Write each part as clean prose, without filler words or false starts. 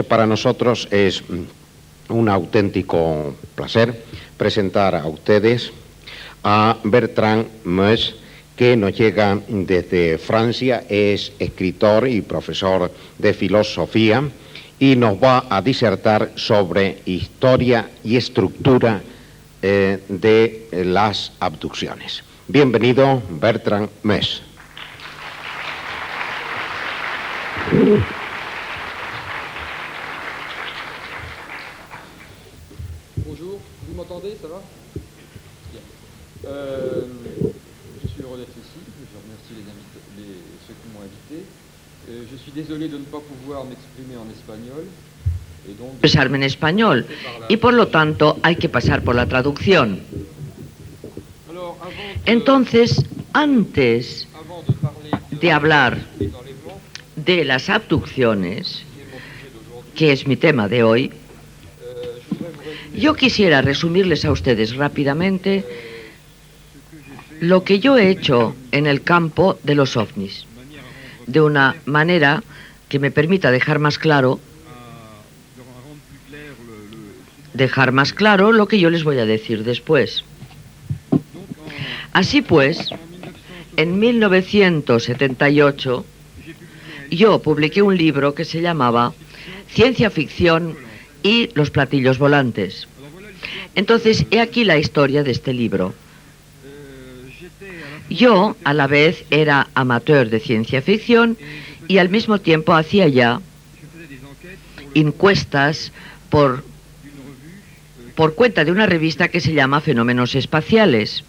Para nosotros es un auténtico placer presentar a ustedes a Bertrand Meuse, que nos llega desde Francia, es escritor y profesor de filosofía y nos va a disertar sobre historia y estructura de las abducciones. Bienvenido, Bertrand Meuse. Bonjour, vous m'entendez, ça va? Bien. Je suis heureux d'être ici, je remercie ceux qui m'ont invité. Je suis désolé de ne pas pouvoir m'exprimer en espagnol. Expresarme en español y por lo tanto hay que pasar por la traducción. Entonces, antes de hablar de las abducciones, que es mi tema de hoy, yo quisiera resumirles a ustedes rápidamente lo que yo he hecho en el campo de los ovnis, de una manera que me permita dejar más claro lo que yo les voy a decir después. Así pues, en 1978 yo publiqué un libro que se llamaba Ciencia Ficción y los platillos volantes. Entonces, he aquí la historia de este libro. Yo, a la vez, era amateur de ciencia ficción y al mismo tiempo hacía ya encuestas por cuenta de una revista que se llama Fenómenos Espaciales.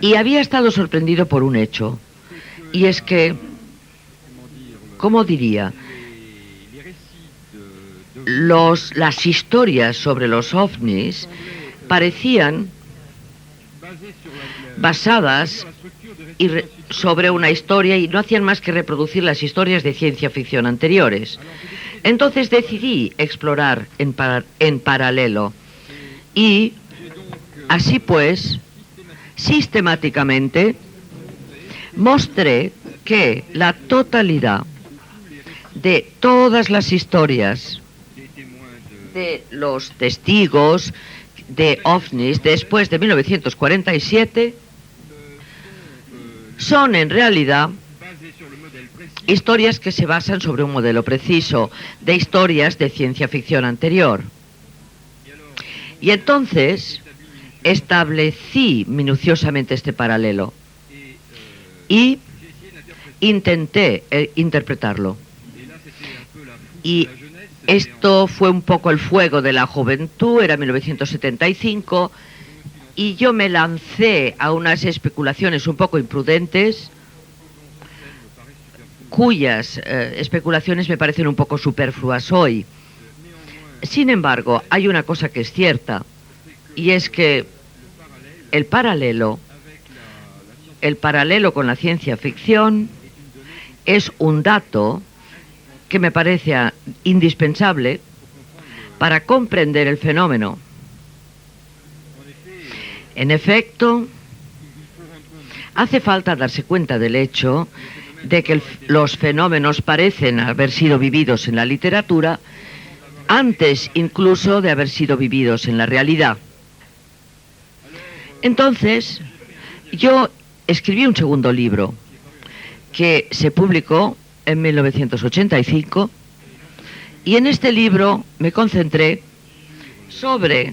Y había estado sorprendido por un hecho, y es que, ¿cómo diría? Las historias sobre los ovnis parecían basadas sobre una historia y no hacían más que reproducir las historias de ciencia ficción anteriores. Entonces decidí explorar en paralelo y, así pues, sistemáticamente mostré que la totalidad de todas las historias de los testigos de ovnis después de 1947 son en realidad historias que se basan sobre un modelo preciso de historias de ciencia ficción anterior. Y entonces establecí minuciosamente este paralelo y intenté interpretarlo. Y esto fue un poco el fuego de la juventud, era 1975, y yo me lancé a unas especulaciones un poco imprudentes, cuyas especulaciones me parecen un poco superfluas hoy. Sin embargo, hay una cosa que es cierta, y es que el paralelo con la ciencia ficción es un dato que me parece indispensable para comprender el fenómeno. En efecto, hace falta darse cuenta del hecho de que los fenómenos parecen haber sido vividos en la literatura antes incluso de haber sido vividos en la realidad. Entonces, yo escribí un segundo libro que se publicó en 1985 y en este libro me concentré sobre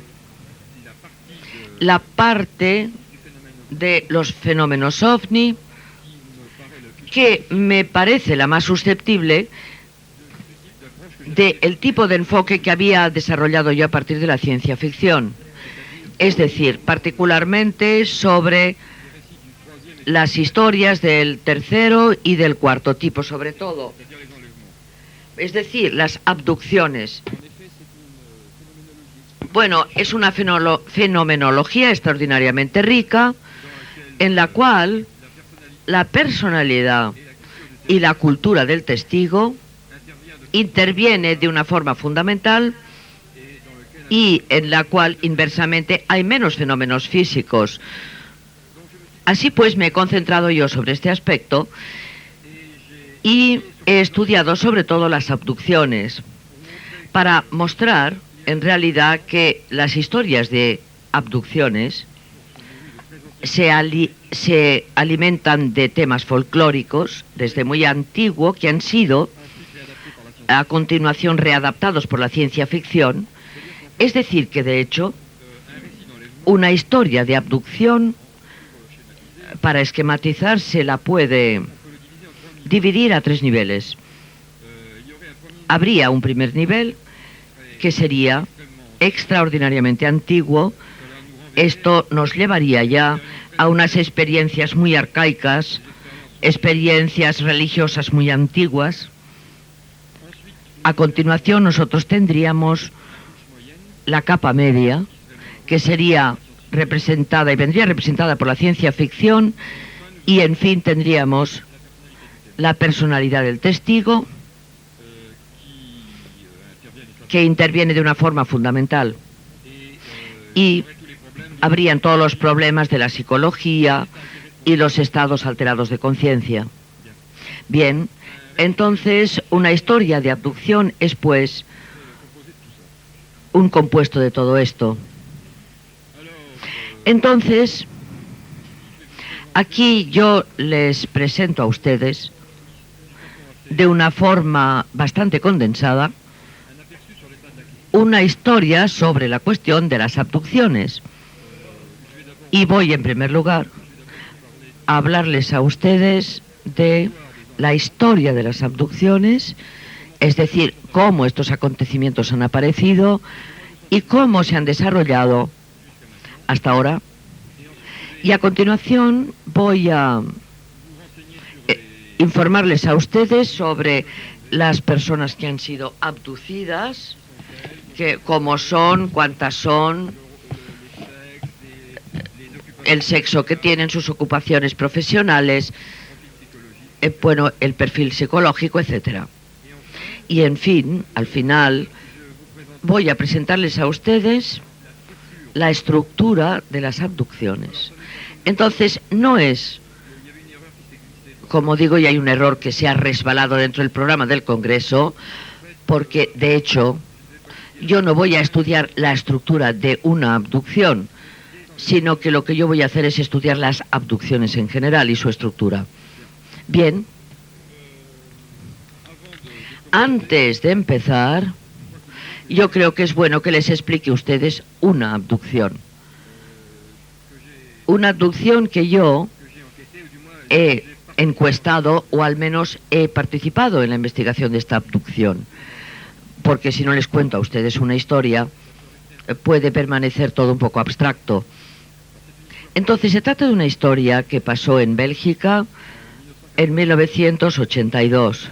la parte de los fenómenos ovni que me parece la más susceptible del tipo de enfoque que había desarrollado yo a partir de la ciencia ficción. Es decir, particularmente sobre las historias del tercero y del cuarto tipo, sobre todo. Es decir, las abducciones. Bueno, es una fenomenología extraordinariamente rica, en la cual la personalidad y la cultura del testigo interviene de una forma fundamental y en la cual, inversamente, hay menos fenómenos físicos. Así pues, me he concentrado yo sobre este aspecto y he estudiado sobre todo las abducciones para mostrar en realidad que las historias de abducciones se alimentan de temas folclóricos desde muy antiguo que han sido a continuación readaptados por la ciencia ficción. Es decir, que de hecho una historia de abducción, para esquematizar, se la puede dividir a 3 niveles. Habría un primer nivel que sería extraordinariamente antiguo. Esto nos llevaría ya a unas experiencias muy arcaicas, experiencias religiosas muy antiguas. A continuación nosotros tendríamos la capa media, que sería representada y vendría representada por la ciencia ficción, y en fin tendríamos la personalidad del testigo, que interviene de una forma fundamental, y habrían todos los problemas de la psicología y los estados alterados de conciencia. Bien, entonces una historia de abducción es pues un compuesto de todo esto. Entonces, aquí yo les presento a ustedes de una forma bastante condensada una historia sobre la cuestión de las abducciones. Y voy en primer lugar a hablarles a ustedes de la historia de las abducciones, es decir, cómo estos acontecimientos han aparecido y cómo se han desarrollado hasta ahora. Y a continuación voy a informarles a ustedes sobre las personas que han sido abducidas, cómo son, cuántas son, el sexo que tienen, sus ocupaciones profesionales, bueno, el perfil psicológico, etcétera. Y en fin, al final voy a presentarles a ustedes la estructura de las abducciones. Entonces, no es, como digo, y hay un error que se ha resbalado dentro del programa del Congreso, porque de hecho yo no voy a estudiar la estructura de una abducción, sino que lo que yo voy a hacer es estudiar las abducciones en general y su estructura. Bien, antes de empezar, yo creo que es bueno que les explique a ustedes una abducción. Una abducción que yo he encuestado, o al menos he participado en la investigación de esta abducción. Porque si no les cuento a ustedes una historia, puede permanecer todo un poco abstracto. Entonces se trata de una historia que pasó en Bélgica en 1982.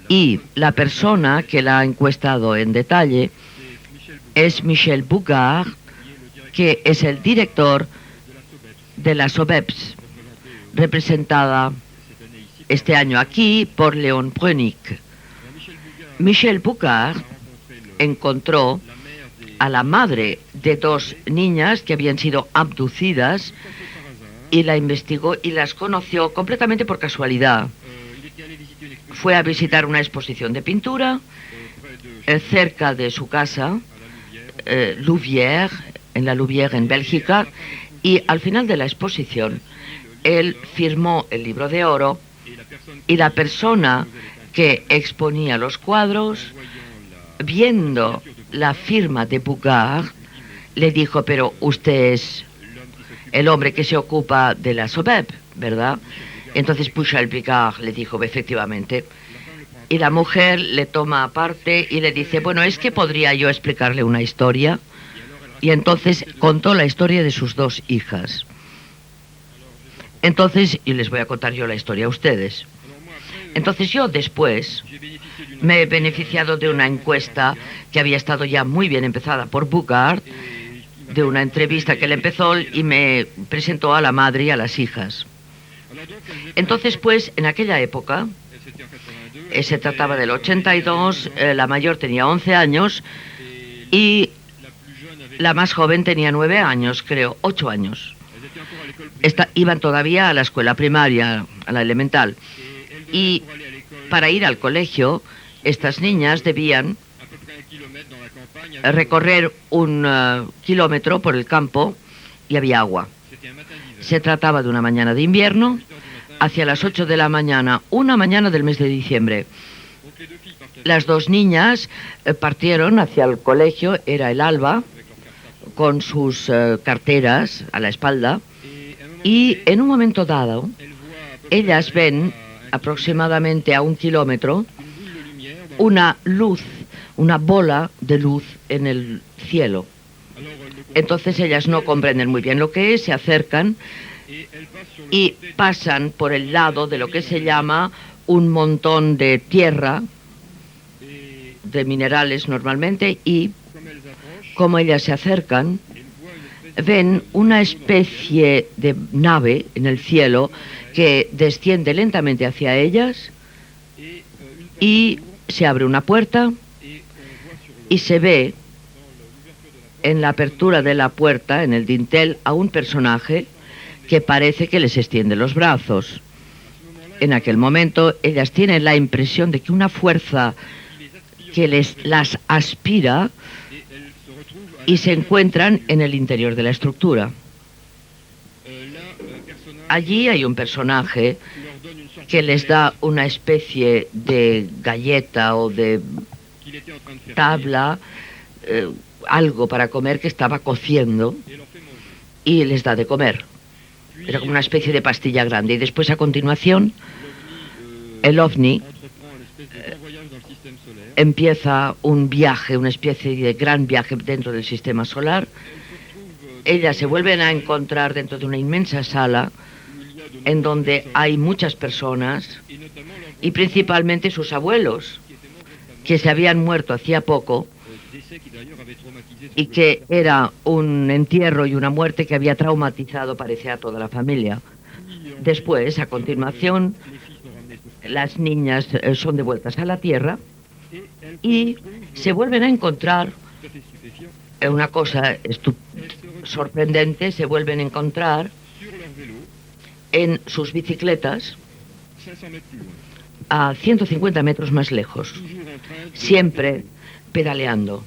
Y la persona que la ha encuestado en detalle es Michel Bugard, que es el director de la SOBEPS, representada este año aquí por Léon Brunick. Michel Bugard encontró a la madre de 2 niñas que habían sido abducidas y la investigó y las conoció completamente por casualidad. Fue a visitar una exposición de pintura cerca de su casa, Louvière, en la Louvière en Bélgica, y al final de la exposición él firmó el libro de oro y la persona que exponía los cuadros, viendo la firma de Bugard, le dijo: pero usted es el hombre que se ocupa de la SOBEP, ¿verdad? Entonces Michel Bugard le dijo: efectivamente. Y la mujer le toma aparte y le dice: bueno, es que podría yo explicarle una historia. Y entonces contó la historia de sus 2 hijas. Entonces, y les voy a contar yo la historia a ustedes. Entonces yo después me he beneficiado de una encuesta que había estado ya muy bien empezada por Bugard, de una entrevista que él empezó y me presentó a la madre y a las hijas. Entonces, pues, en aquella época, se trataba del 82, la mayor tenía 11 años y la más joven tenía 9 años, creo, 8 años. Iban todavía a la escuela primaria, a la elemental. Y para ir al colegio, estas niñas debían recorrer un kilómetro por el campo y había agua. Se trataba de una mañana de invierno, hacia las 8 de la mañana, una mañana del mes de diciembre. Las dos niñas partieron hacia el colegio, era el alba, con sus carteras a la espalda, y en un momento dado, ellas ven aproximadamente a 1 kilómetro una luz, una bola de luz en el cielo. Entonces ellas no comprenden muy bien lo que es, se acercan y pasan por el lado de lo que se llama un montón de tierra, de minerales normalmente, y como ellas se acercan, ven una especie de nave en el cielo que desciende lentamente hacia ellas y se abre una puerta y se ve en la apertura de la puerta, en el dintel, a un personaje que parece que les extiende los brazos. En aquel momento ellas tienen la impresión de que una fuerza que las aspira y se encuentran en el interior de la estructura. Allí hay un personaje que les da una especie de galleta o de tabla, algo para comer que estaba cociendo, y les da de comer. Era como una especie de pastilla grande. Y después, a continuación, el ovni empieza un viaje, una especie de gran viaje dentro del sistema solar. Ellas se vuelven a encontrar dentro de una inmensa sala en donde hay muchas personas y principalmente sus abuelos, que se habían muerto hacía poco y que era un entierro y una muerte que había traumatizado, parece, a toda la familia. Después, a continuación, las niñas son devueltas a la Tierra y se vuelven a encontrar una cosa sorprendente, se vuelven a encontrar en sus bicicletas a 150 metros más lejos, siempre pedaleando.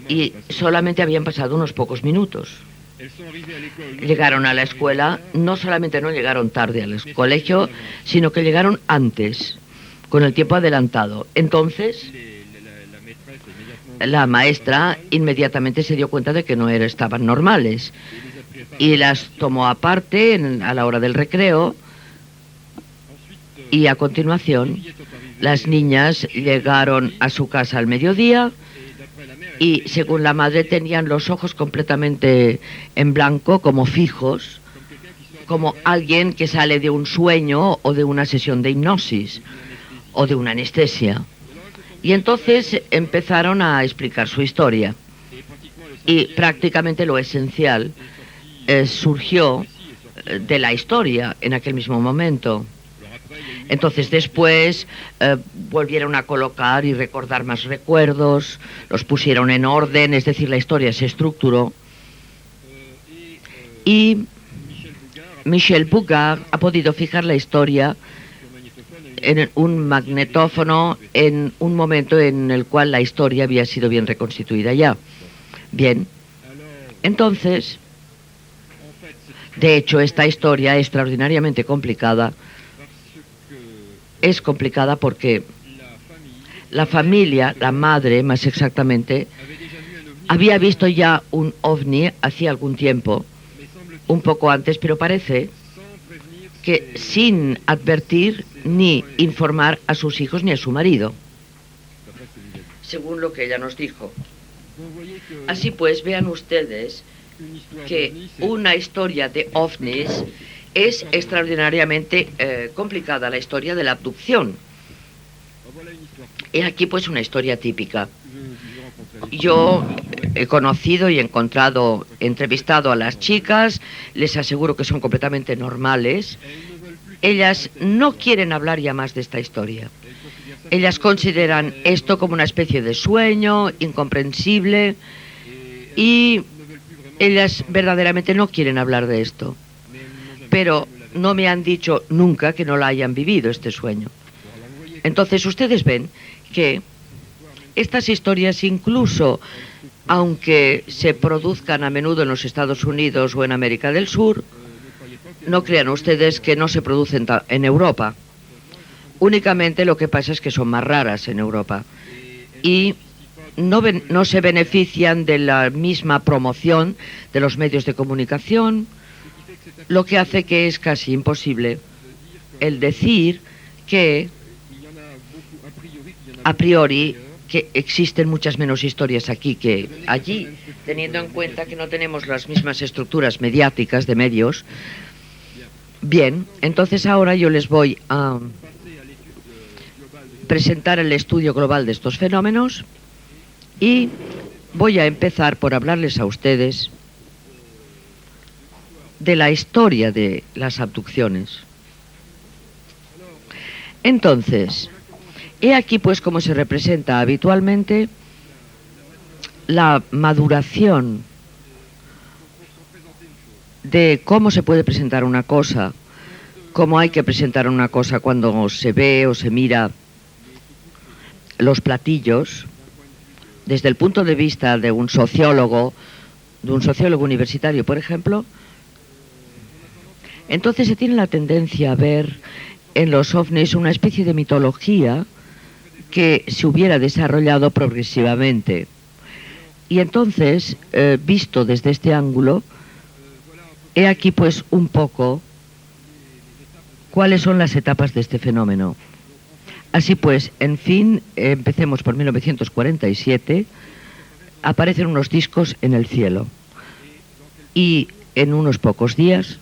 Y solamente habían pasado unos pocos minutos. Llegaron a la escuela, no solamente no llegaron tarde al colegio, sino que llegaron antes, con el tiempo adelantado. Entonces, la maestra inmediatamente se dio cuenta de que no estaban normales y las tomó aparte a la hora del recreo, y a continuación las niñas llegaron a su casa al mediodía y, según la madre, tenían los ojos completamente en blanco, como fijos, como alguien que sale de un sueño o de una sesión de hipnosis o de una anestesia. Y entonces empezaron a explicar su historia, y prácticamente lo esencial surgió de la historia en aquel mismo momento. Entonces después volvieron a colocar y recordar más recuerdos, los pusieron en orden, es decir, la historia se estructuró. Y Michel Bugard ha podido fijar la historia en un magnetófono en un momento en el cual la historia había sido bien reconstituida ya. Bien, entonces, de hecho, esta historia es extraordinariamente complicada. Es complicada porque la familia, la madre más exactamente, había visto ya un ovni hacía algún tiempo, un poco antes, pero parece que sin advertir ni informar a sus hijos ni a su marido, según lo que ella nos dijo. Así pues, vean ustedes que una historia de ovnis es extraordinariamente complicada, la historia de la abducción. Y aquí pues una historia típica. Yo he conocido y entrevistado a las chicas, les aseguro que son completamente normales. Ellas no quieren hablar ya más de esta historia. Ellas consideran esto como una especie de sueño incomprensible y ellas verdaderamente no quieren hablar de esto. Pero no me han dicho nunca que no la hayan vivido este sueño. Entonces ustedes ven que estas historias, incluso aunque se produzcan a menudo en los Estados Unidos o en América del Sur, no crean ustedes que no se producen en Europa. Únicamente lo que pasa es que son más raras en Europa y no se benefician de la misma promoción de los medios de comunicación, lo que hace que es casi imposible el decir que a priori que existen muchas menos historias aquí que allí, teniendo en cuenta que no tenemos las mismas estructuras mediáticas de medios. Bien, entonces ahora yo les voy a presentar el estudio global de estos fenómenos y voy a empezar por hablarles a ustedes de la historia de las abducciones. Entonces, he aquí pues cómo se representa habitualmente la maduración de cómo se puede presentar una cosa, cómo hay que presentar una cosa cuando se ve o se mira los platillos, desde el punto de vista de un sociólogo universitario, por ejemplo. Entonces se tiene la tendencia a ver en los ovnis una especie de mitología que se hubiera desarrollado progresivamente. Y entonces, visto desde este ángulo, he aquí pues un poco cuáles son las etapas de este fenómeno. Así pues, en fin, empecemos por 1947, aparecen unos discos en el cielo y en unos pocos días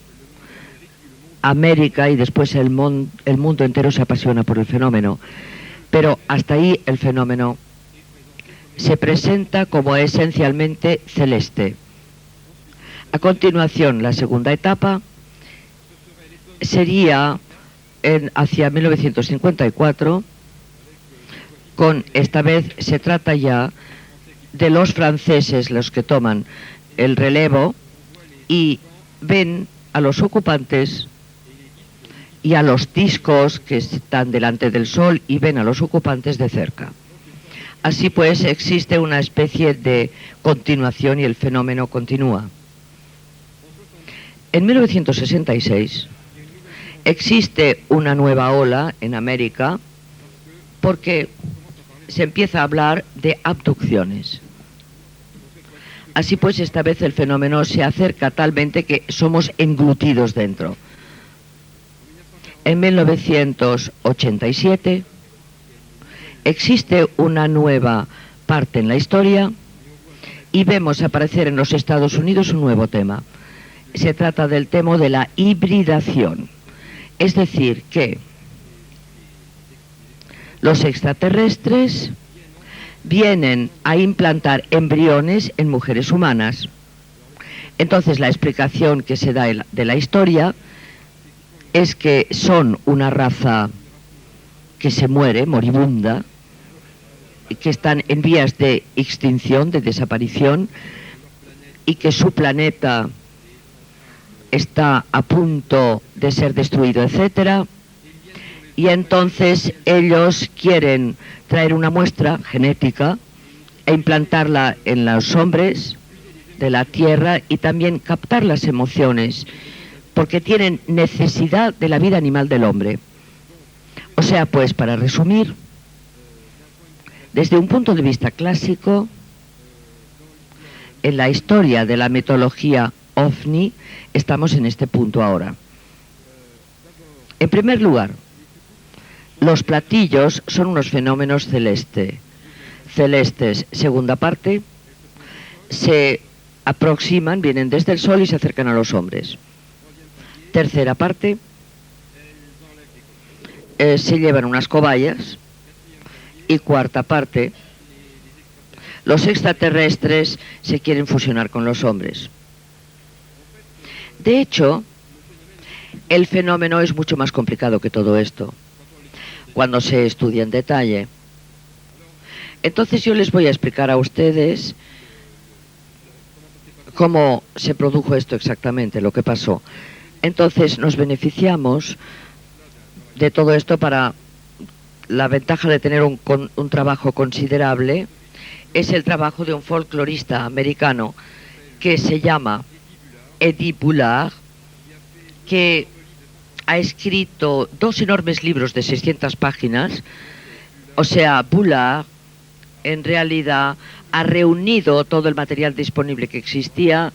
América y después el mundo entero se apasiona por el fenómeno. Pero hasta ahí el fenómeno se presenta como esencialmente celeste. A continuación, la segunda etapa sería hacia 1954, esta vez se trata ya de los franceses los que toman el relevo y ven a los ocupantes y a los discos que están delante del Sol y ven a los ocupantes de cerca. Así pues, existe una especie de continuación y el fenómeno continúa. En 1966 existe una nueva ola en América porque se empieza a hablar de abducciones. Así pues, esta vez el fenómeno se acerca talmente que somos englutidos dentro. En 1987 existe una nueva parte en la historia y vemos aparecer en los Estados Unidos un nuevo tema. Se trata del tema de la hibridación, es decir, que los extraterrestres vienen a implantar embriones en mujeres humanas. Entonces la explicación que se da de la historia es que son una raza que se muere, moribunda, que están en vías de extinción, de desaparición, y que su planeta está a punto de ser destruido, etcétera. Y entonces ellos quieren traer una muestra genética e implantarla en los hombres de la Tierra y también captar las emociones, porque tienen necesidad de la vida animal del hombre. O sea, pues, para resumir, desde un punto de vista clásico, en la historia de la mitología ovni, estamos en este punto ahora. En primer lugar, los platillos son unos fenómenos celestes. Segunda parte, se aproximan, vienen desde el Sol y se acercan a los hombres. Tercera parte, se llevan unas cobayas. Y cuarta parte, los extraterrestres se quieren fusionar con los hombres. De hecho, el fenómeno es mucho más complicado que todo esto, cuando se estudia en detalle. Entonces yo les voy a explicar a ustedes cómo se produjo esto exactamente, lo que pasó. Entonces nos beneficiamos de todo esto para la ventaja de tener un trabajo considerable. Es el trabajo de un folclorista americano que se llama Eddie Bullard, que ha escrito 2 enormes libros de 600 páginas. O sea, Bullard en realidad ha reunido todo el material disponible que existía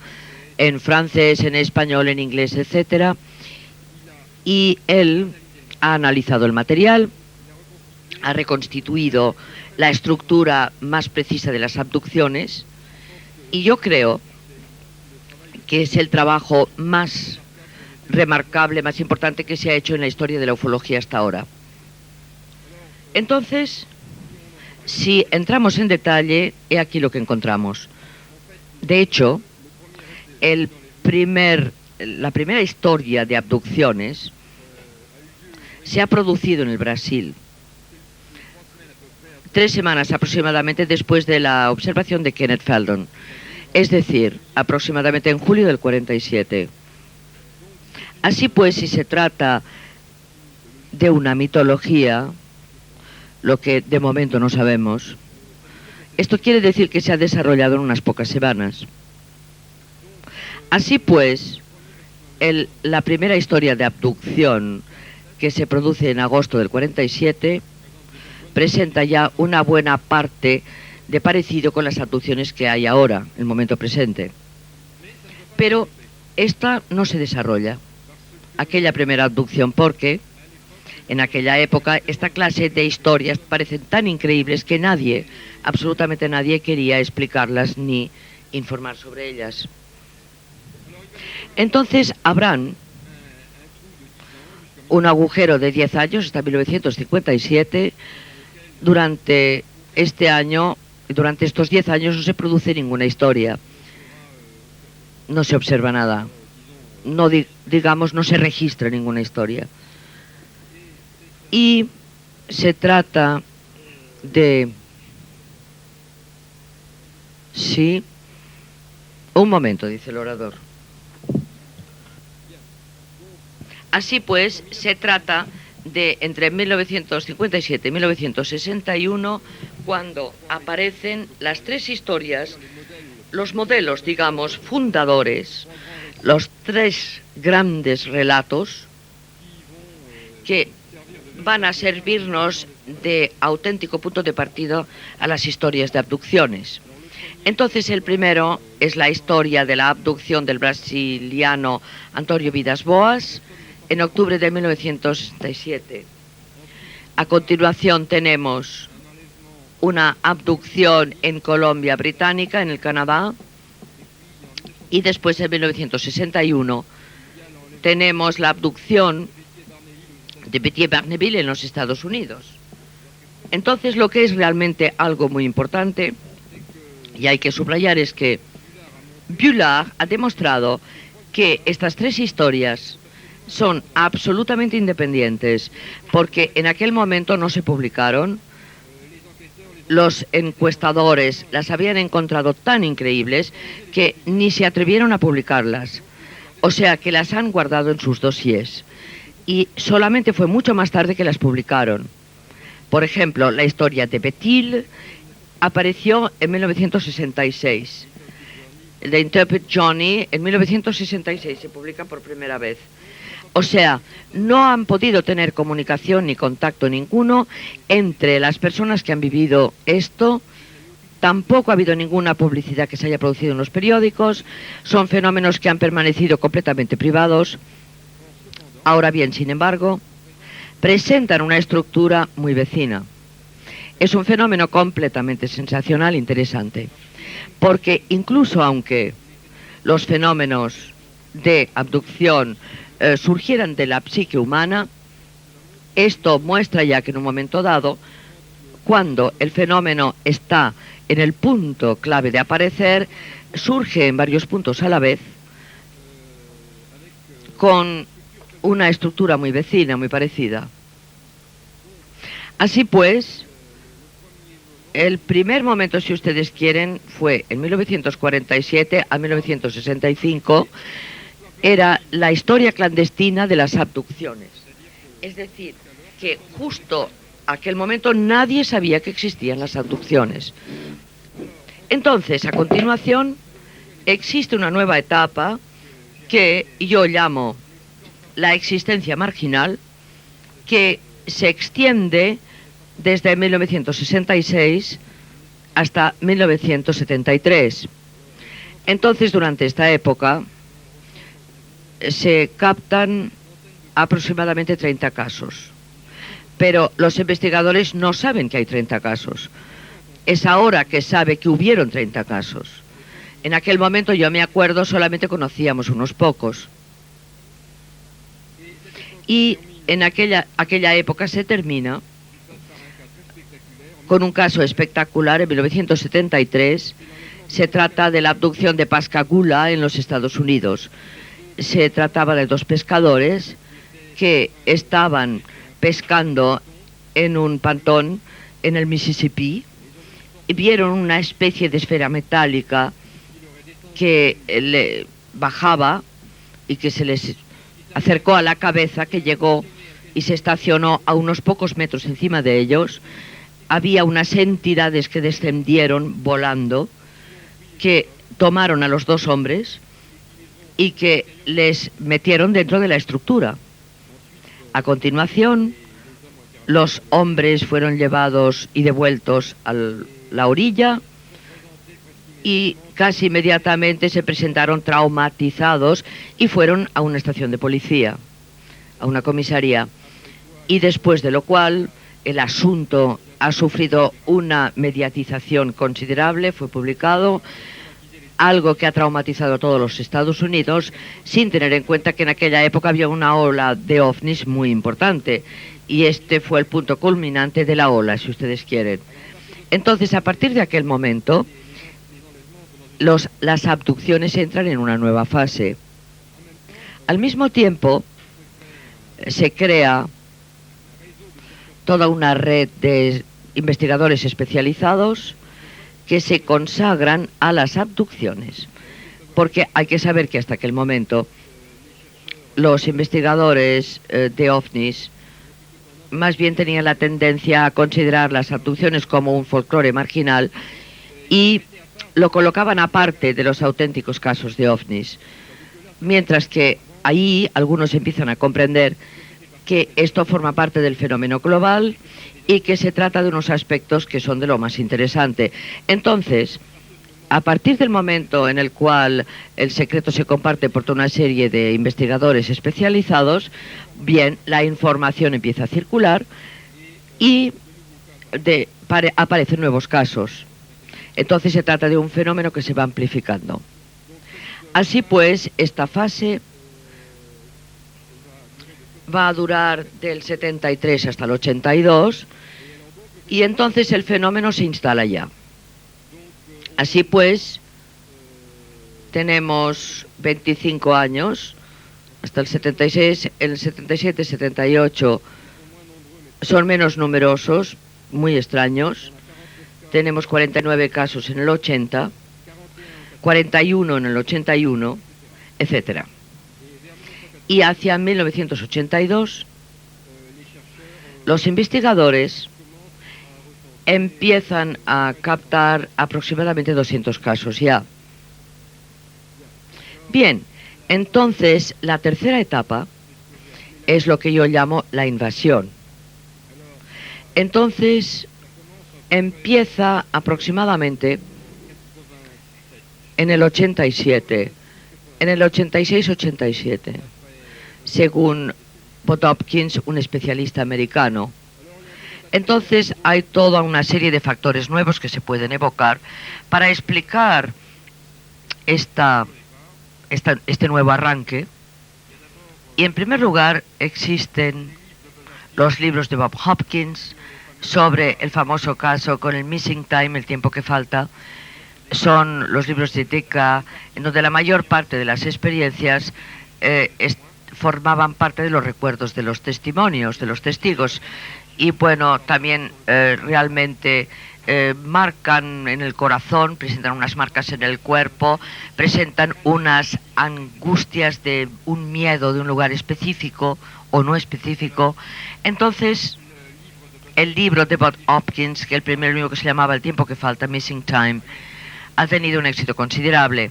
en francés, en español, en inglés, etcétera, y él ha analizado el material, ha reconstituido la estructura más precisa de las abducciones, y yo creo que es el trabajo más remarcable, más importante que se ha hecho en la historia de la ufología hasta ahora. Entonces, si entramos en detalle, he aquí lo que encontramos. De hecho, la primera historia de abducciones se ha producido en el Brasil 3 semanas aproximadamente después de la observación de Kenneth Feldon, es decir, aproximadamente en julio del 47. Así pues, si se trata de una mitología, lo que de momento no sabemos, esto quiere decir que se ha desarrollado en unas pocas semanas. Así pues, la primera historia de abducción que se produce en agosto del 47 presenta ya una buena parte de parecido con las abducciones que hay ahora, en el momento presente. Pero esta no se desarrolla, aquella primera abducción, porque en aquella época esta clase de historias parecen tan increíbles que nadie, absolutamente nadie, quería explicarlas ni informar sobre ellas. Entonces habrán un agujero de 10 años, hasta 1957. Durante este año, durante estos 10 años no se produce ninguna historia, no se observa nada, no se registra ninguna historia. Y se trata de... Sí, un momento, dice el orador. Así pues, se trata de entre 1957 y 1961, cuando aparecen las 3 historias, los modelos, digamos, fundadores, los 3 grandes relatos que van a servirnos de auténtico punto de partida a las historias de abducciones. Entonces, el primero es la historia de la abducción del brasiliano Antonio Vidas Boas en octubre de 1967. A continuación tenemos una abducción en Columbia Británica, en el Canadá, y después en 1961 tenemos la abducción de Betty Barneville en los Estados Unidos. Entonces, lo que es realmente algo muy importante, y hay que subrayar, es que Bullard ha demostrado que estas 3 historias son absolutamente independientes, porque en aquel momento no se publicaron. Los encuestadores las habían encontrado tan increíbles que ni se atrevieron a publicarlas, o sea que las han guardado en sus dossiers, y solamente fue mucho más tarde que las publicaron. Por ejemplo, la historia de Betil apareció en 1966, The Interpret Johnny en 1966 se publica por primera vez. O sea, no han podido tener comunicación ni contacto ninguno entre las personas que han vivido esto. Tampoco ha habido ninguna publicidad que se haya producido en los periódicos. Son fenómenos que han permanecido completamente privados. Ahora bien, sin embargo, presentan una estructura muy vecina. Es un fenómeno completamente sensacional, interesante. Porque incluso aunque los fenómenos de abducción surgieran de la psique humana, esto muestra ya que en un momento dado, cuando el fenómeno está en el punto clave de aparecer, surge en varios puntos a la vez, con una estructura muy vecina, muy parecida. Así pues, el primer momento, si ustedes quieren, fue en 1947 a 1965, era la historia clandestina de las abducciones. Es decir, que justo aquel momento nadie sabía que existían las abducciones. Entonces, a continuación, existe una nueva etapa que yo llamo la existencia marginal, que se extiende desde 1966 hasta 1973. Entonces, durante esta época, se captan aproximadamente 30 casos. Pero los investigadores no saben que hay 30 casos. Es ahora que sabe que hubieron 30 casos. En aquel momento, yo me acuerdo, solamente conocíamos unos pocos. Y en aquella época se termina con un caso espectacular en 1973. Se trata de la abducción de Pascagoula en los Estados Unidos. Se trataba de 2 pescadores que estaban pescando en un pantón en el Mississippi y vieron una especie de esfera metálica que le bajaba y que se les acercó a la cabeza, que llegó y se estacionó a unos pocos metros encima de ellos. Había unas entidades que descendieron volando, que tomaron a los 2 hombres y que les metieron dentro de la estructura. A continuación, los hombres fueron llevados y devueltos a la orilla y casi inmediatamente se presentaron traumatizados y fueron a una estación de policía, a una comisaría. Y después de lo cual, el asunto ha sufrido una mediatización considerable, fue publicado, algo que ha traumatizado a todos los Estados Unidos, sin tener en cuenta que en aquella época había una ola de ovnis muy importante, y este fue el punto culminante de la ola, si ustedes quieren. Entonces, a partir de aquel momento, las abducciones entran en una nueva fase. Al mismo tiempo, se crea toda una red de investigadores especializados que se consagran a las abducciones, porque hay que saber que hasta aquel momento los investigadores de ovnis más bien tenían la tendencia a considerar las abducciones como un folclore marginal y lo colocaban aparte de los auténticos casos de ovnis, mientras que ahí algunos empiezan a comprender que esto forma parte del fenómeno global y que se trata de unos aspectos que son de lo más interesante. Entonces, a partir del momento en el cual el secreto se comparte por toda una serie de investigadores especializados, bien, la información empieza a circular y aparecen nuevos casos. Entonces se trata de un fenómeno que se va amplificando. Así pues, esta fase va a durar del 73 hasta el 82 y entonces el fenómeno se instala ya. Así pues, tenemos 25 años, hasta el 76, el 77, 78 son menos numerosos, muy extraños. Tenemos 49 casos en el 80, 41 en el 81, etcétera. Y hacia 1982, los investigadores empiezan a captar aproximadamente 200 casos ya. Bien, entonces la tercera etapa es lo que yo llamo la invasión. Entonces empieza aproximadamente en el 87, en el 86-87, según Bob Hopkins, un especialista americano. Entonces hay toda una serie de factores nuevos que se pueden evocar para explicar este nuevo arranque. Y en primer lugar existen los libros de Bob Hopkins sobre el famoso caso con el missing time, el tiempo que falta. Son los libros de Decca, en donde la mayor parte de las experiencias formaban parte de los recuerdos de los testimonios, de los testigos. y bueno, también realmente marcan en el corazón, presentan unas marcas en el cuerpo, presentan unas angustias de un miedo de un lugar específico o no específico. Entonces, el libro de Bob Hopkins, que el primer libro que se llamaba El tiempo que falta, Missing Time, ha tenido un éxito considerable.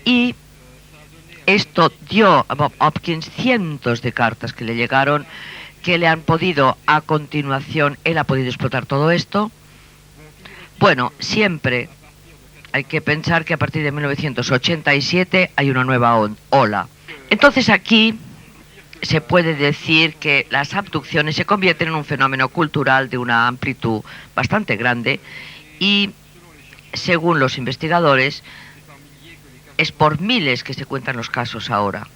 Y esto dio a Bob Hopkins cientos de cartas que le llegaron, que le han podido, a continuación, él ha podido explotar todo esto. Bueno, siempre hay que pensar que a partir de 1987 hay una nueva ola. Entonces aquí se puede decir que las abducciones se convierten en un fenómeno cultural de una amplitud bastante grande y, según los investigadores, es por miles que se cuentan los casos ahora.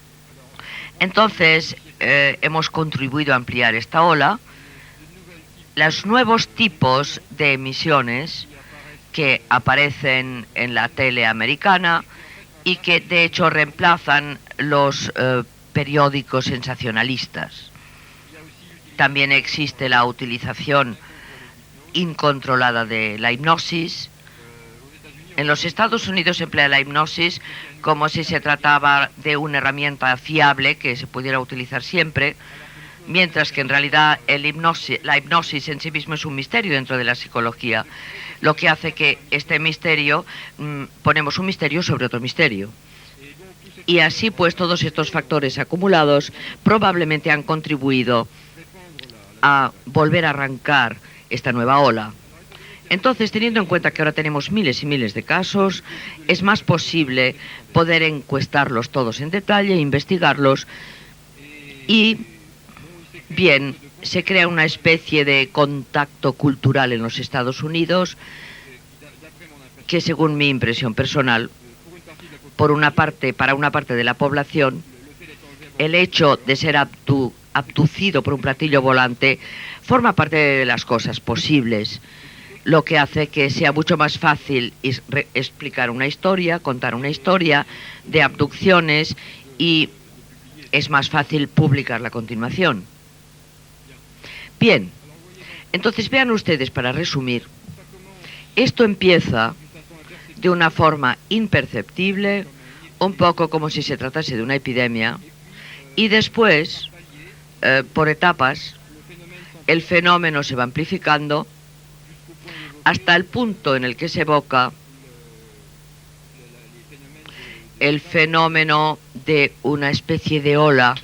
Entonces, hemos contribuido a ampliar esta ola. Los nuevos tipos de emisiones que aparecen en la tele americana y que de hecho reemplazan los periódicos sensacionalistas. También existe la utilización incontrolada de la hipnosis. En los Estados Unidos se emplea la hipnosis como si se trataba de una herramienta fiable que se pudiera utilizar siempre, mientras que en realidad la hipnosis en sí mismo es un misterio dentro de la psicología, lo que hace que este misterio, ponemos un misterio sobre otro misterio. Y así pues todos estos factores acumulados probablemente han contribuido a volver a arrancar esta nueva ola. Entonces, teniendo en cuenta que ahora tenemos miles y miles de casos, es más posible poder encuestarlos todos en detalle, investigarlos y, bien, se crea una especie de contacto cultural en los Estados Unidos que, según mi impresión personal, para una parte de la población, el hecho de ser abducido por un platillo volante forma parte de las cosas posibles, lo que hace que sea mucho más fácil explicar una historia, contar una historia de abducciones, y es más fácil publicarla a continuación. Bien, entonces vean ustedes, para resumir, esto empieza de una forma imperceptible, un poco como si se tratase de una epidemia, y después, por etapas, el fenómeno se va amplificando hasta el punto en el que se evoca el fenómeno de una especie de ola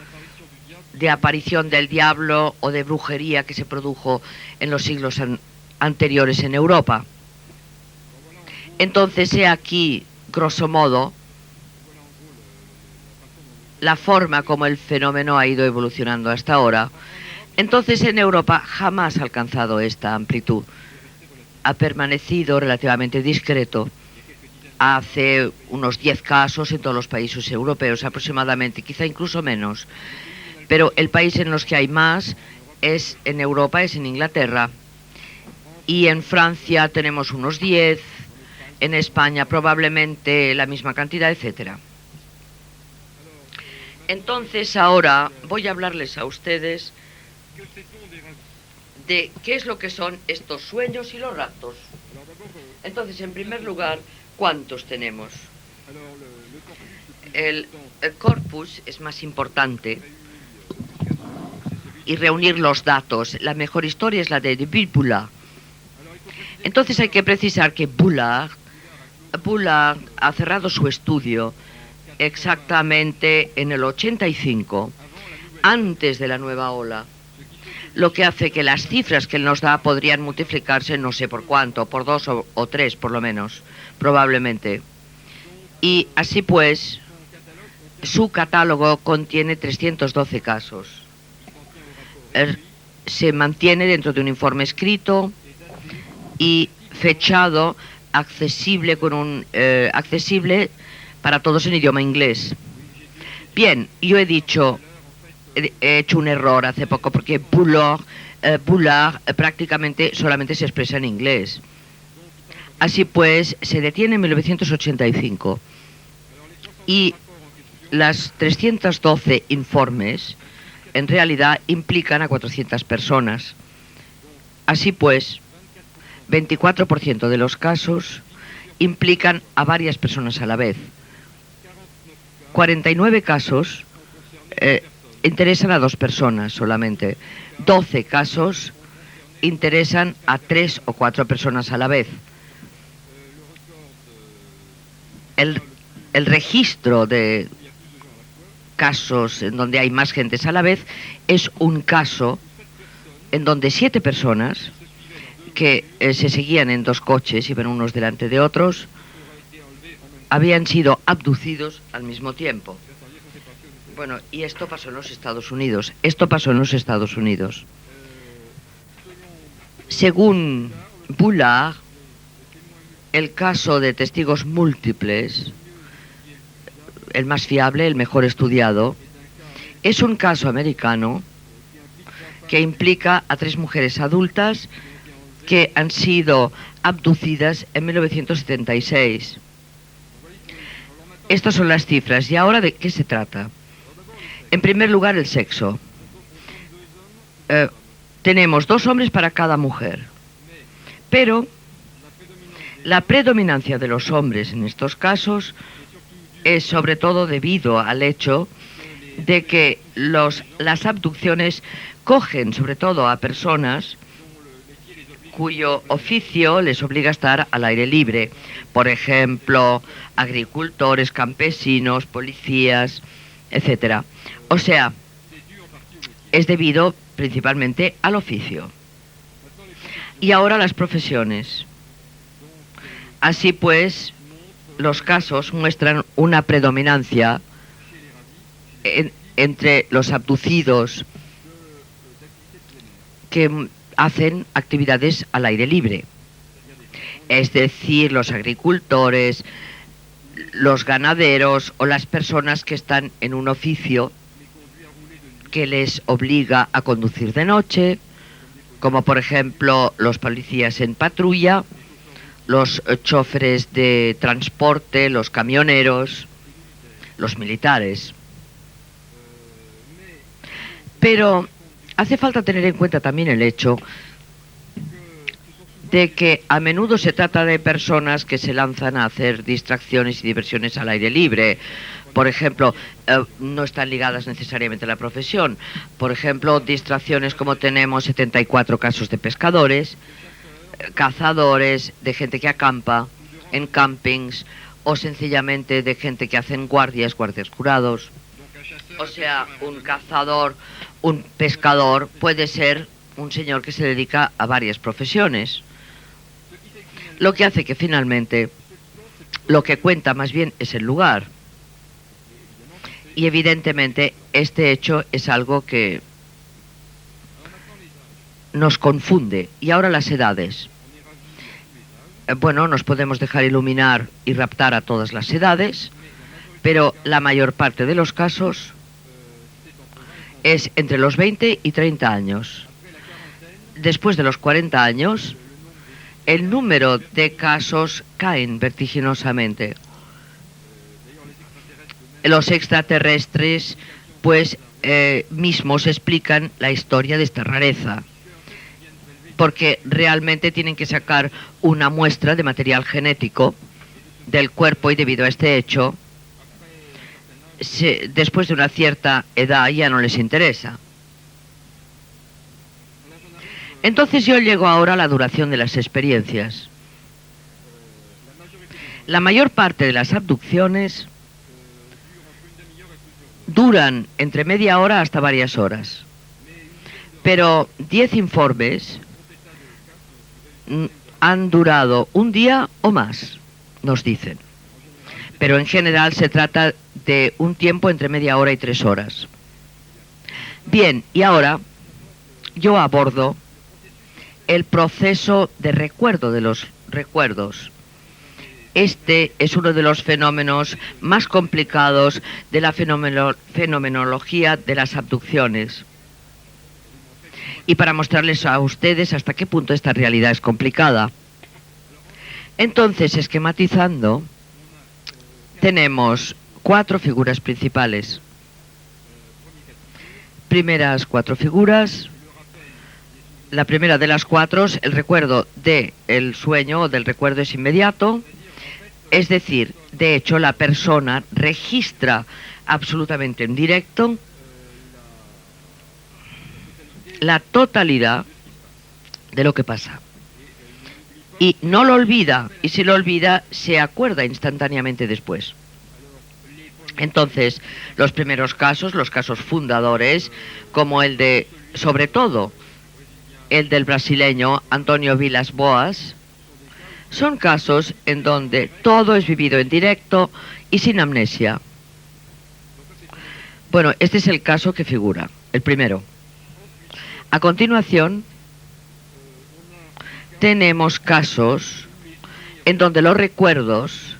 de aparición del diablo o de brujería que se produjo en los siglos anteriores en Europa. Entonces, he aquí, grosso modo, la forma como el fenómeno ha ido evolucionando hasta ahora. Entonces, en Europa jamás ha alcanzado esta amplitud. Ha permanecido relativamente discreto. Hace unos 10 casos en todos los países europeos aproximadamente, quizá incluso menos. Pero el país en los que hay más es en Europa, es en Inglaterra. Y en Francia tenemos unos 10, en España probablemente la misma cantidad, etcétera. Entonces ahora voy a hablarles a ustedes de qué es lo que son estos sueños y los raptos. Entonces, en primer lugar, ¿cuántos tenemos? El corpus es más importante, y reunir los datos. La mejor historia es la de Bullard. Entonces hay que precisar que Bullard ha cerrado su estudio exactamente en el 85, antes de la nueva ola, lo que hace que las cifras que él nos da podrían multiplicarse no sé por cuánto, por 2 o 3 por lo menos, probablemente. Y así pues, su catálogo contiene 312 casos. Se mantiene dentro de un informe escrito y fechado, accesible para todos en idioma inglés. Bien, yo he hecho un error hace poco, porque Bullard prácticamente solamente se expresa en inglés. Así pues, se detiene en 1985 y las 312 informes en realidad implican a 400 personas. Así pues, 24% de los casos implican a varias personas a la vez. 49 casos interesan a 2 personas solamente. 12 casos interesan a 3 o 4 personas a la vez. El registro de casos en donde hay más gentes a la vez es un caso en donde 7 personas que se seguían en 2 coches, iban unos delante de otros, habían sido abducidos al mismo tiempo. Bueno, y esto pasó en los Estados Unidos. Según Bullard, el caso de testigos múltiples, el más fiable, el mejor estudiado, es un caso americano que implica a 3 mujeres adultas que han sido abducidas en 1976. Estas son las cifras. ¿Y ahora de qué se trata? En primer lugar, el sexo. Tenemos 2 hombres para cada mujer. Pero la predominancia de los hombres en estos casos es sobre todo debido al hecho de que las abducciones cogen sobre todo a personas cuyo oficio les obliga a estar al aire libre. Por ejemplo, agricultores, campesinos, policías, etc. O sea, es debido principalmente al oficio. Y ahora las profesiones. Así pues, los casos muestran una predominancia entre los abducidos que hacen actividades al aire libre. Es decir, los agricultores, los ganaderos o las personas que están en un oficio que les obliga a conducir de noche, como por ejemplo los policías en patrulla, los choferes de transporte, los camioneros, los militares. Pero hace falta tener en cuenta también el hecho de que a menudo se trata de personas que se lanzan a hacer distracciones y diversiones al aire libre. Por ejemplo, no están ligadas necesariamente a la profesión. Por ejemplo, distracciones como tenemos 74 casos de pescadores, cazadores, de gente que acampa en campings o sencillamente de gente que hacen guardias jurados. O sea, un cazador, un pescador puede ser un señor que se dedica a varias profesiones. Lo que hace que finalmente lo que cuenta más bien es el lugar. Y evidentemente este hecho es algo que nos confunde. Y ahora las edades. Bueno, nos podemos dejar iluminar y raptar a todas las edades, pero la mayor parte de los casos es entre los 20 y 30 años. Después de los 40 años, el número de casos caen vertiginosamente. Los extraterrestres, pues, mismos explican la historia de esta rareza, porque realmente tienen que sacar una muestra de material genético del cuerpo y debido a este hecho, después de una cierta edad ya no les interesa. Entonces yo llego ahora a la duración de las experiencias. La mayor parte de las abducciones duran entre media hora hasta varias horas. Pero 10 informes han durado un día o más, nos dicen. Pero en general se trata de un tiempo entre media hora y 3 horas. Bien, y ahora yo abordo el proceso de recuerdo de los recuerdos. Este es uno de los fenómenos más complicados de la fenomenología de las abducciones. Y para mostrarles a ustedes hasta qué punto esta realidad es complicada. Entonces, esquematizando, tenemos 4 figuras principales. Primeras 4 figuras La primera de las cuatro, el recuerdo del sueño o del recuerdo es inmediato, es decir, de hecho la persona registra absolutamente en directo la totalidad de lo que pasa. Y no lo olvida, y si lo olvida, se acuerda instantáneamente después. Entonces, los primeros casos, los casos fundadores, como el de, sobre todo, el del brasileño Antonio Vilas Boas, son casos en donde todo es vivido en directo y sin amnesia. Bueno, este es el caso que figura, el primero. A continuación, tenemos casos en donde los recuerdos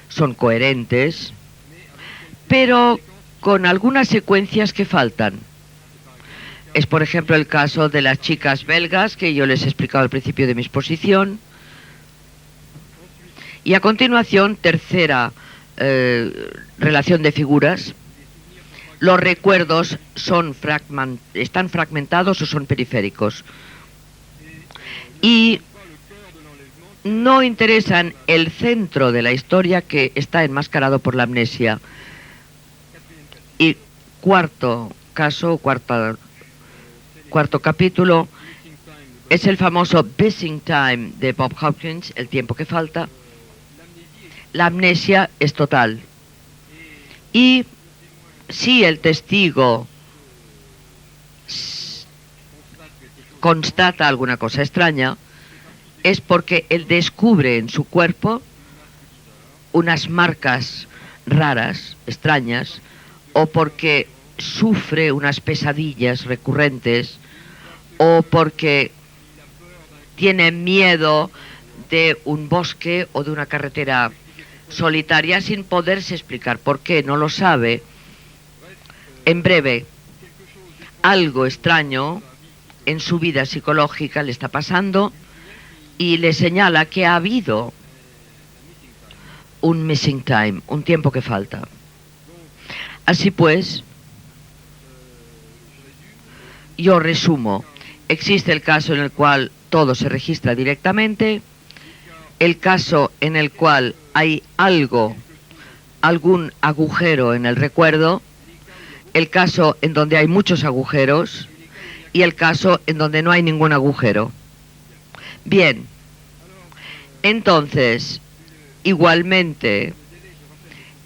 son coherentes, pero con algunas secuencias que faltan. Es, por ejemplo, el caso de las chicas belgas, que yo les he explicado al principio de mi exposición. Y a continuación, tercera relación de figuras. Los recuerdos están fragmentados o son periféricos. Y no interesan el centro de la historia, que está enmascarado por la amnesia. Y cuarto caso, cuarto capítulo, es el famoso Missing Time de Bob Hopkins, el tiempo que falta. La amnesia es total. Y si el testigo constata alguna cosa extraña, es porque él descubre en su cuerpo unas marcas raras, extrañas, o porque sufre unas pesadillas recurrentes, o porque tiene miedo de un bosque o de una carretera solitaria sin poderse explicar por qué, no lo sabe. En breve, algo extraño en su vida psicológica le está pasando y le señala que ha habido un missing time, un tiempo que falta. Así pues, yo resumo. Existe el caso en el cual todo se registra directamente, el caso en el cual hay algún agujero en el recuerdo, el caso en donde hay muchos agujeros y el caso en donde no hay ningún agujero. Bien, entonces, igualmente,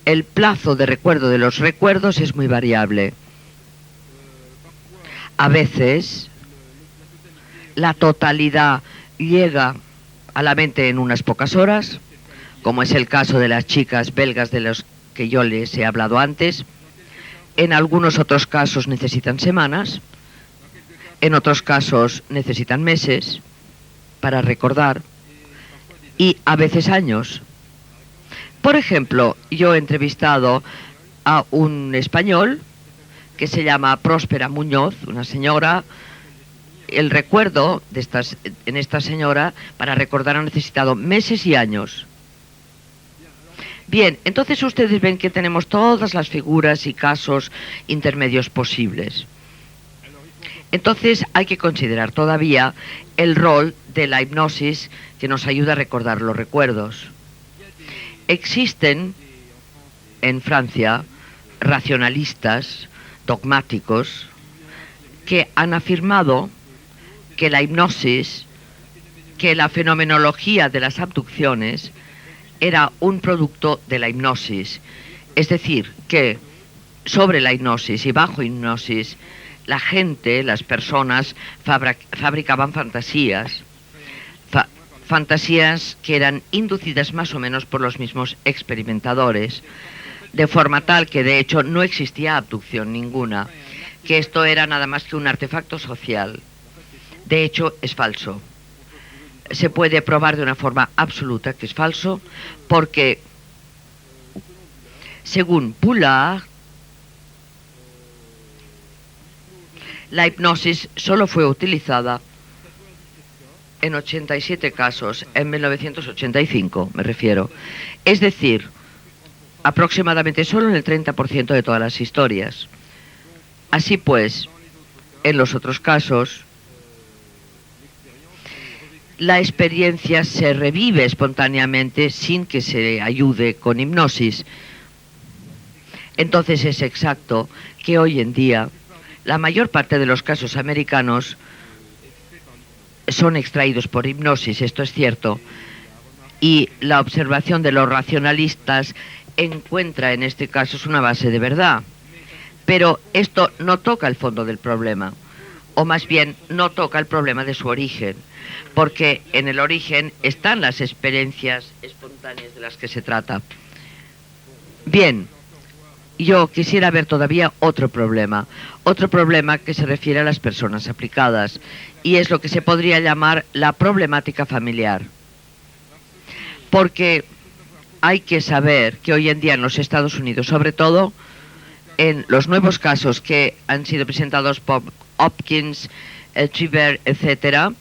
el plazo de recuerdo de los recuerdos es muy variable. A veces, la totalidad llega a la mente en unas pocas horas, como es el caso de las chicas belgas de los que yo les he hablado antes. En algunos otros casos necesitan semanas, en otros casos necesitan meses para recordar, y a veces años. Por ejemplo, yo he entrevistado a un español que se llama Próspera Muñoz, una señora. El recuerdo en esta señora, para recordar, ha necesitado meses y años. Bien, entonces ustedes ven que tenemos todas las figuras y casos intermedios posibles. Entonces hay que considerar todavía el rol de la hipnosis, que nos ayuda a recordar los recuerdos. Existen en Francia racionalistas, dogmáticos, que han afirmado que la hipnosis, que la fenomenología de las abducciones era un producto de la hipnosis. Es decir, que sobre la hipnosis y bajo hipnosis, la gente, las personas, fabricaban fantasías, fantasías que eran inducidas más o menos por los mismos experimentadores, de forma tal que de hecho no existía abducción ninguna, que esto era nada más que un artefacto social. De hecho, es falso. Se puede probar de una forma absoluta que es falso, porque, según Poulard, la hipnosis solo fue utilizada en 87 casos, en 1985 me refiero. Es decir, aproximadamente solo en el 30% de todas las historias. Así pues, en los otros casos, la experiencia se revive espontáneamente sin que se ayude con hipnosis. Entonces es exacto que hoy en día la mayor parte de los casos americanos son extraídos por hipnosis, esto es cierto, y la observación de los racionalistas encuentra en este caso una base de verdad. Pero esto no toca el fondo del problema, o más bien no toca el problema de su origen, porque en el origen están las experiencias espontáneas de las que se trata. Bien, yo quisiera ver todavía otro problema que se refiere a las personas aplicadas, y es lo que se podría llamar la problemática familiar. Porque hay que saber que hoy en día en los Estados Unidos, sobre todo en los nuevos casos que han sido presentados por Hopkins, Trevor, etc.,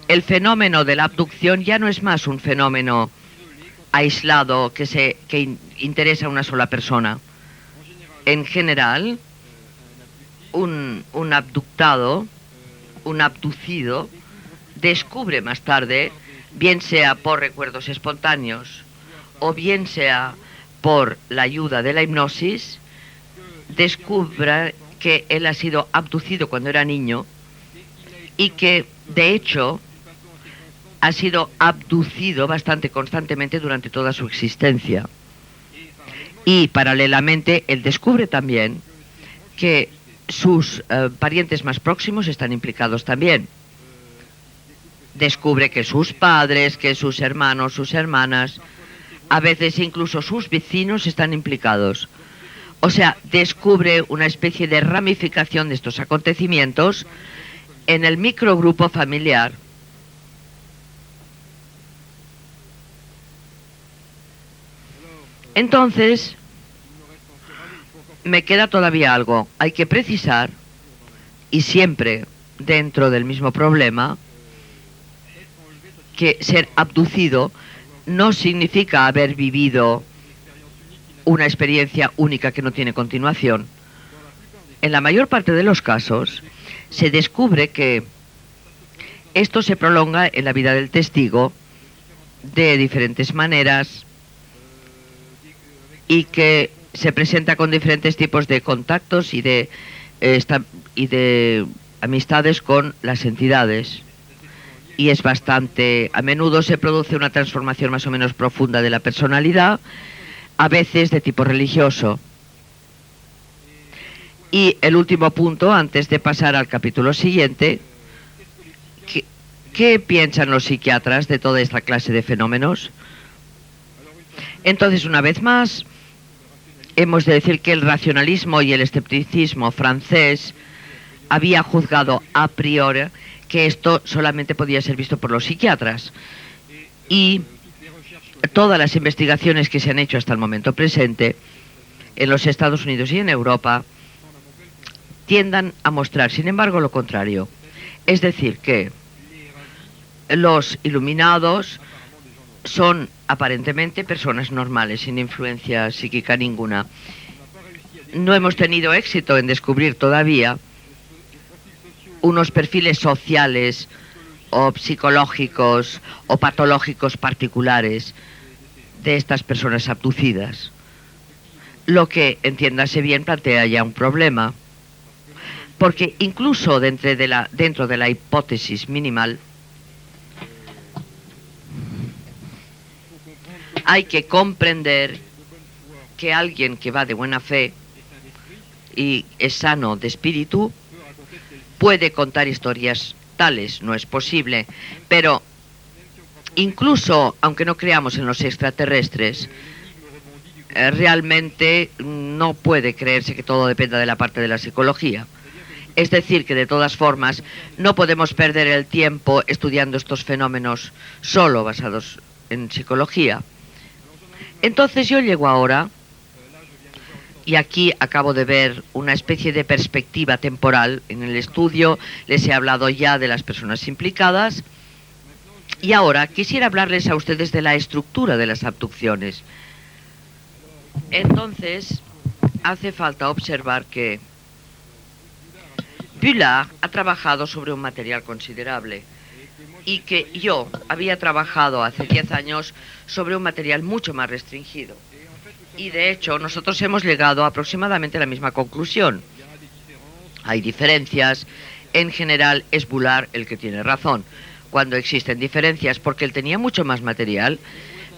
el fenómeno de la abducción ya no es más un fenómeno aislado que interesa a una sola persona. En general, un abductado, un abducido, descubre más tarde, bien sea por recuerdos espontáneos o bien sea por la ayuda de la hipnosis, descubra que él ha sido abducido cuando era niño y que, de hecho, ha sido abducido bastante constantemente durante toda su existencia. Y, paralelamente, él descubre también que sus parientes más próximos están implicados también. Descubre que sus padres, que sus hermanos, sus hermanas, a veces incluso sus vecinos están implicados. O sea, descubre una especie de ramificación de estos acontecimientos en el microgrupo familiar. Entonces, me queda todavía algo. Hay que precisar, y siempre dentro del mismo problema, que ser abducido no significa haber vivido una experiencia única que no tiene continuación. En la mayor parte de los casos se descubre que esto se prolonga en la vida del testigo de diferentes maneras y que se presenta con diferentes tipos de contactos y de amistades con las entidades. Y es bastante, a menudo se produce una transformación más o menos profunda de la personalidad, a veces de tipo religioso. Y el último punto, antes de pasar al capítulo siguiente, ¿qué piensan los psiquiatras de toda esta clase de fenómenos? Entonces, una vez más, hemos de decir que el racionalismo y el escepticismo francés había juzgado a priori que esto solamente podía ser visto por los psiquiatras. Y todas las investigaciones que se han hecho hasta el momento presente en los Estados Unidos y en Europa tiendan a mostrar, sin embargo, lo contrario. Es decir, que los iluminados son aparentemente personas normales, sin influencia psíquica ninguna. No hemos tenido éxito en descubrir todavía unos perfiles sociales o psicológicos o patológicos particulares de estas personas abducidas. Lo que, entiéndase bien, plantea ya un problema, porque incluso dentro de la hipótesis minimal hay que comprender que alguien que va de buena fe y es sano de espíritu puede contar historias tales, no es posible, pero incluso aunque no creamos en los extraterrestres, realmente no puede creerse que todo dependa de la parte de la psicología. Es decir, que de todas formas no podemos perder el tiempo estudiando estos fenómenos solo basados en psicología. Entonces yo llego ahora, y aquí acabo de ver una especie de perspectiva temporal en el estudio, les he hablado ya de las personas implicadas, y ahora quisiera hablarles a ustedes de la estructura de las abducciones. Entonces, hace falta observar que Bullard ha trabajado sobre un material considerable y que yo había trabajado hace 10 años sobre un material mucho más restringido. Y de hecho nosotros hemos llegado a aproximadamente la misma conclusión. Hay diferencias, en general es Boulard el que tiene razón cuando existen diferencias, porque él tenía mucho más material,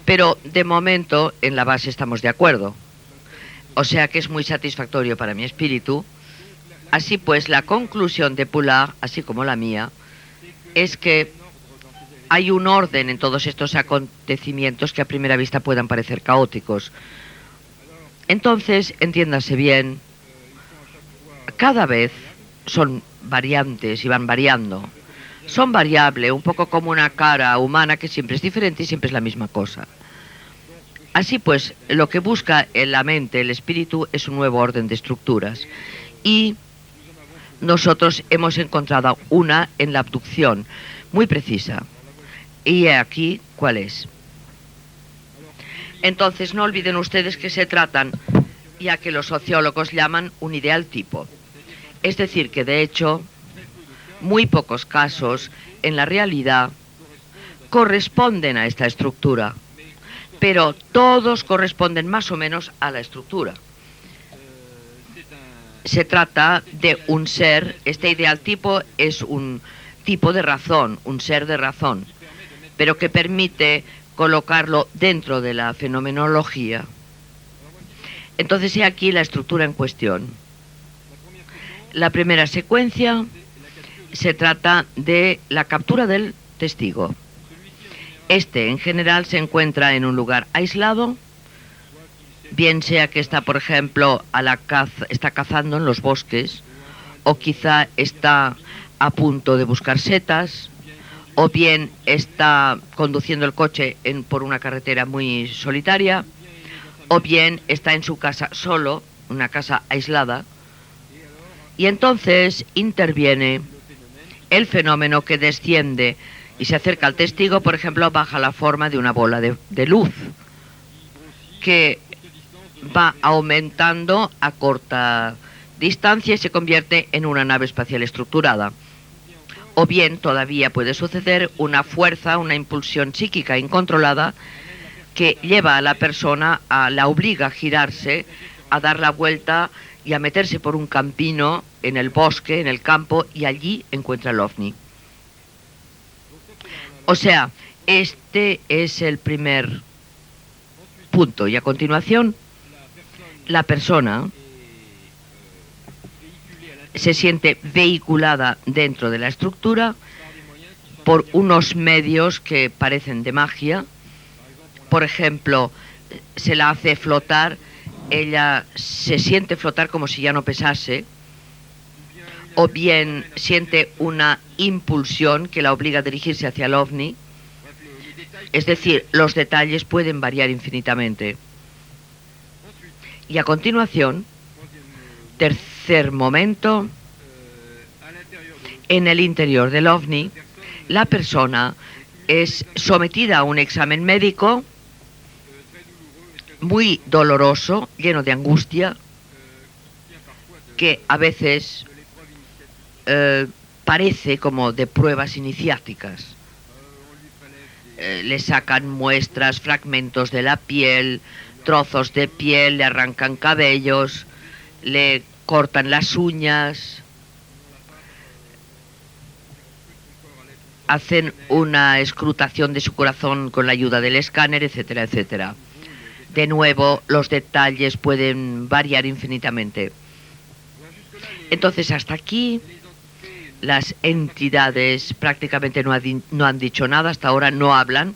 pero de momento en la base estamos de acuerdo. O sea que es muy satisfactorio para mi espíritu. Así pues, la conclusión de Boulard, así como la mía, es que hay un orden en todos estos acontecimientos que a primera vista puedan parecer caóticos. Entonces, entiéndase bien, cada vez son variantes y van variando. Son variables, un poco como una cara humana que siempre es diferente y siempre es la misma cosa. Así pues, lo que busca en la mente, el espíritu, es un nuevo orden de estructuras. Y nosotros hemos encontrado una en la abducción, muy precisa. Y aquí, ¿cuál es? Entonces, no olviden ustedes que se tratan, ya que los sociólogos llaman un ideal tipo. Es decir, que de hecho, muy pocos casos en la realidad corresponden a esta estructura, pero todos corresponden más o menos a la estructura. Se trata de un ser, este ideal tipo es un tipo de razón, un ser de razón, pero que permite colocarlo dentro de la fenomenología. Entonces, he aquí la estructura en cuestión. La primera secuencia se trata de la captura del testigo. Este, en general, se encuentra en un lugar aislado, bien sea que está, por ejemplo, está cazando en los bosques, o quizá está a punto de buscar setas, o bien está conduciendo el coche por una carretera muy solitaria, o bien está en su casa solo, una casa aislada, y entonces interviene el fenómeno que desciende y se acerca al testigo, por ejemplo, bajo la forma de una bola de luz, que va aumentando a corta distancia y se convierte en una nave espacial estructurada. O bien todavía puede suceder una fuerza, una impulsión psíquica incontrolada que lleva a la persona, la obliga a girarse, a dar la vuelta y a meterse por un campino en el bosque, en el campo, y allí encuentra el ovni. O sea, este es el primer punto. Y a continuación, la persona se siente vehiculada dentro de la estructura por unos medios que parecen de magia. Por ejemplo, se la hace flotar, ella se siente flotar como si ya no pesase, o bien siente una impulsión que la obliga a dirigirse hacia el ovni. Es decir, los detalles pueden variar infinitamente. Y a continuación, tercer momento, en el interior del ovni, la persona es sometida a un examen médico muy doloroso, lleno de angustia, que a veces parece como de pruebas iniciáticas. Le sacan muestras, fragmentos de la piel, trozos de piel, le arrancan cabellos, le cortan las uñas, hacen una escrutación de su corazón con la ayuda del escáner, etcétera, etcétera. De nuevo, los detalles pueden variar infinitamente. Entonces, hasta aquí, las entidades prácticamente no han dicho nada, hasta ahora no hablan,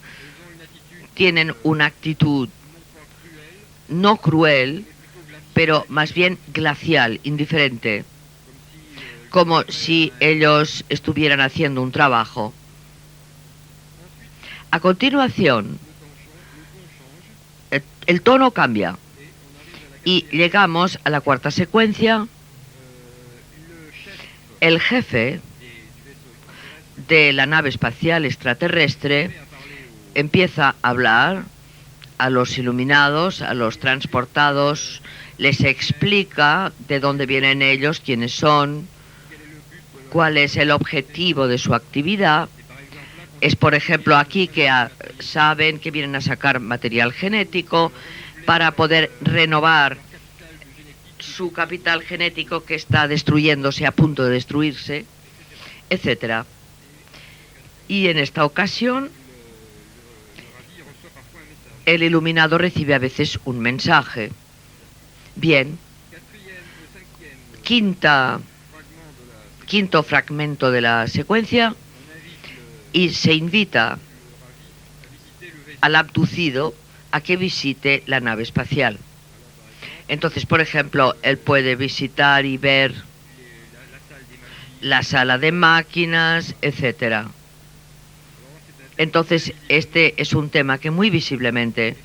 tienen una actitud no cruel, pero más bien glacial, indiferente, como si ellos estuvieran haciendo un trabajo. A continuación, el tono cambia y llegamos a la cuarta secuencia. El jefe de la nave espacial extraterrestre empieza a hablar a los iluminados, a los transportados, les explica de dónde vienen ellos, quiénes son, cuál es el objetivo de su actividad. Es, por ejemplo, aquí que saben que vienen a sacar material genético para poder renovar su capital genético que está destruyéndose, a punto de destruirse, etcétera. Y en esta ocasión, el iluminado recibe a veces un mensaje. Bien. Quinto fragmento de la secuencia, y se invita al abducido a que visite la nave espacial. Entonces, por ejemplo, él puede visitar y ver la sala de máquinas, etcétera. Entonces, este es un tema que muy visiblemente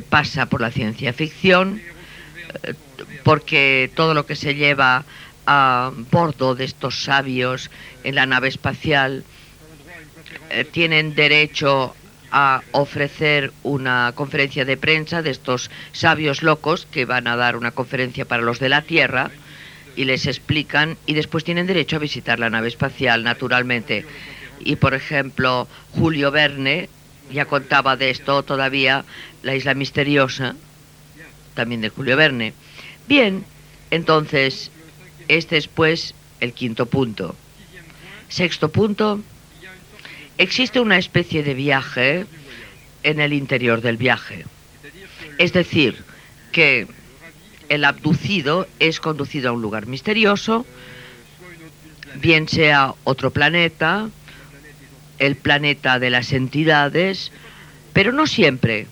pasa por la ciencia ficción, porque todo lo que se lleva a bordo de estos sabios en la nave espacial tienen derecho a ofrecer una conferencia de prensa de estos sabios locos que van a dar una conferencia para los de la Tierra y les explican, y después tienen derecho a visitar la nave espacial, naturalmente. Y, por ejemplo, Julio Verne ya contaba de esto todavía, La isla misteriosa, también de Julio Verne. Bien, entonces, este es pues el quinto punto. Sexto punto, existe una especie de viaje en el interior del viaje. Es decir, que el abducido es conducido a un lugar misterioso, bien sea otro planeta, el planeta de las entidades, pero no siempre.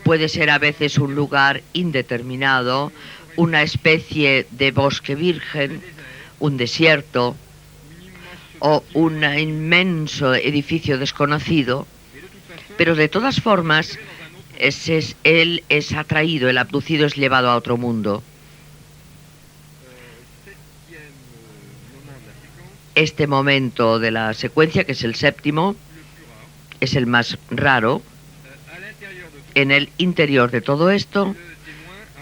Puede ser a veces un lugar indeterminado, una especie de bosque virgen, un desierto o un inmenso edificio desconocido, pero de todas formas él es atraído, el abducido es llevado a otro mundo. Este momento de la secuencia, que es el séptimo, es el más raro. En el interior de todo esto,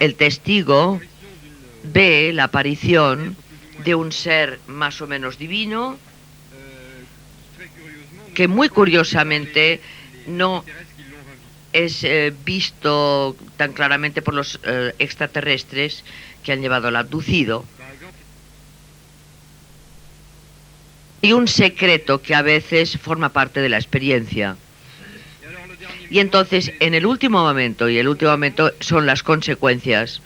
el testigo ve la aparición de un ser más o menos divino, que muy curiosamente no es visto tan claramente por los extraterrestres que han llevado al abducido. Y un secreto que a veces forma parte de la experiencia. Y entonces, en el último momento, y el último momento son las consecuencias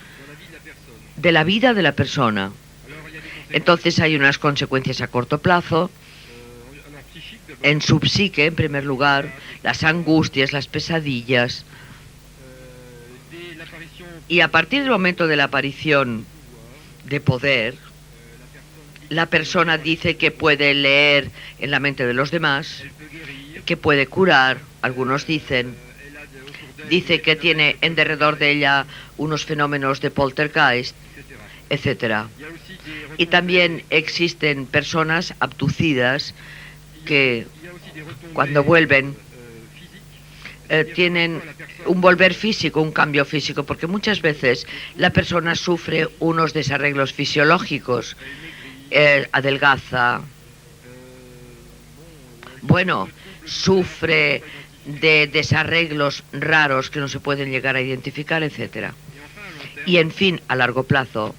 de la vida de la persona. Entonces hay unas consecuencias a corto plazo, en su psique, en primer lugar, las angustias, las pesadillas. Y a partir del momento de la aparición de poder, la persona dice que puede leer en la mente de los demás, que puede curar, algunos dicen. Dice que tiene en derredor de ella unos fenómenos de poltergeist, etc. Y también existen personas abducidas que cuando vuelven tienen un volver físico, un cambio físico, porque muchas veces la persona sufre unos desarreglos fisiológicos, adelgaza, bueno, sufre de desarreglos raros que no se pueden llegar a identificar, etc. Y en fin, a largo plazo,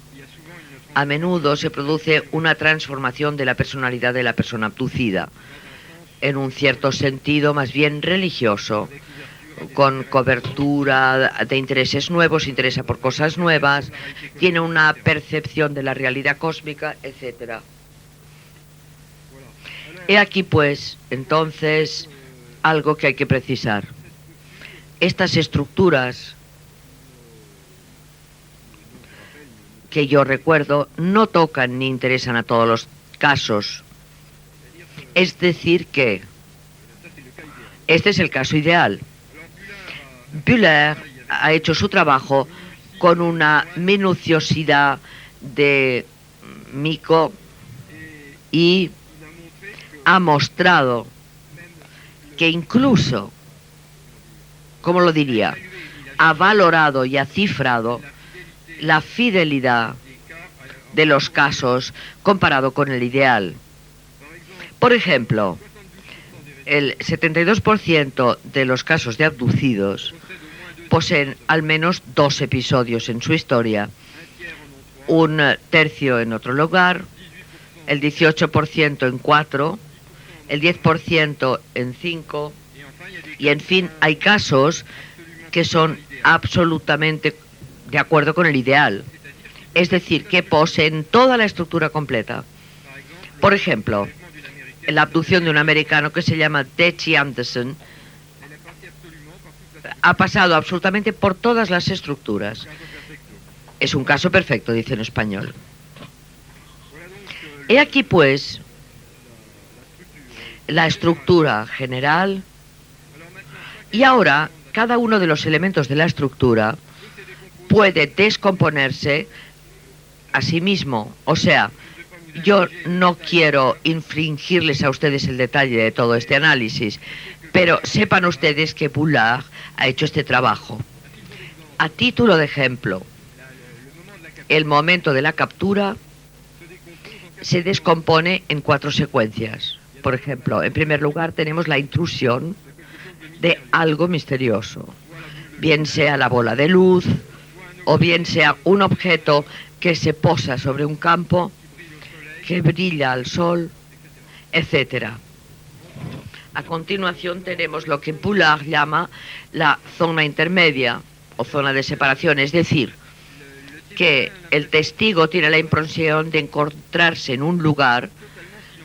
a menudo se produce una transformación de la personalidad de la persona abducida, en un cierto sentido más bien religioso, con cobertura de intereses nuevos, se interesa por cosas nuevas, tiene una percepción de la realidad cósmica, etc. He aquí pues, entonces, algo que hay que precisar. Estas estructuras que yo recuerdo no tocan ni interesan a todos los casos. Es decir que este es el caso ideal. Bühler ha hecho su trabajo con una minuciosidad de mico y ha mostrado que incluso, ¿cómo lo diría?, ha valorado y ha cifrado la fidelidad de los casos comparado con el ideal. Por ejemplo, el 72% de los casos de abducidos poseen al menos 2 episodios en su historia, un tercio en otro lugar, el 18% en 4, el 10% en 5, y en fin, hay casos que son absolutamente de acuerdo con el ideal, es decir, que poseen toda la estructura completa. Por ejemplo, la abducción de un americano que se llama Deci Anderson ha pasado absolutamente por todas las estructuras. Es un caso perfecto, dice en español. He aquí, pues, la estructura general, y ahora cada uno de los elementos de la estructura puede descomponerse a sí mismo. O sea, yo no quiero infringirles a ustedes el detalle de todo este análisis, pero sepan ustedes que Bullard ha hecho este trabajo. A título de ejemplo, el momento de la captura se descompone en 4 secuencias. Por ejemplo, en primer lugar tenemos la intrusión de algo misterioso, bien sea la bola de luz o bien sea un objeto que se posa sobre un campo, que brilla al sol, etc. A continuación tenemos lo que Bullard llama la zona intermedia o zona de separación, es decir, que el testigo tiene la impresión de encontrarse en un lugar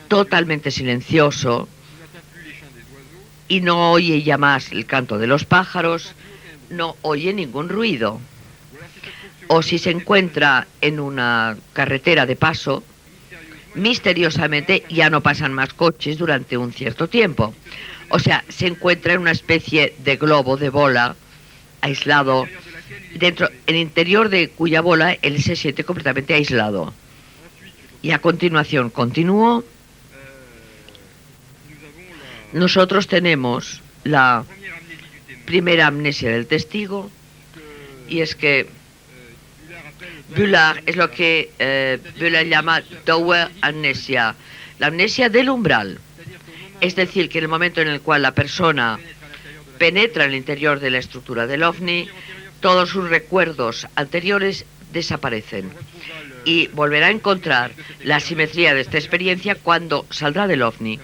totalmente silencioso y no oye ya más el canto de los pájaros, no oye ningún ruido. O si se encuentra en una carretera de paso, misteriosamente ya no pasan más coches durante un cierto tiempo. O sea, se encuentra en una especie de globo, de bola, aislado, en el interior de cuya bola él se siente completamente aislado. Y a continuación continúo. Nosotros tenemos la primera amnesia del testigo, y es que Bullard es lo que Bullard llama Dower amnesia, la amnesia del umbral. Es decir, que en el momento en el cual la persona penetra en el interior de la estructura del OVNI, todos sus recuerdos anteriores desaparecen y volverá a encontrar la simetría de esta experiencia cuando saldrá del OVNI.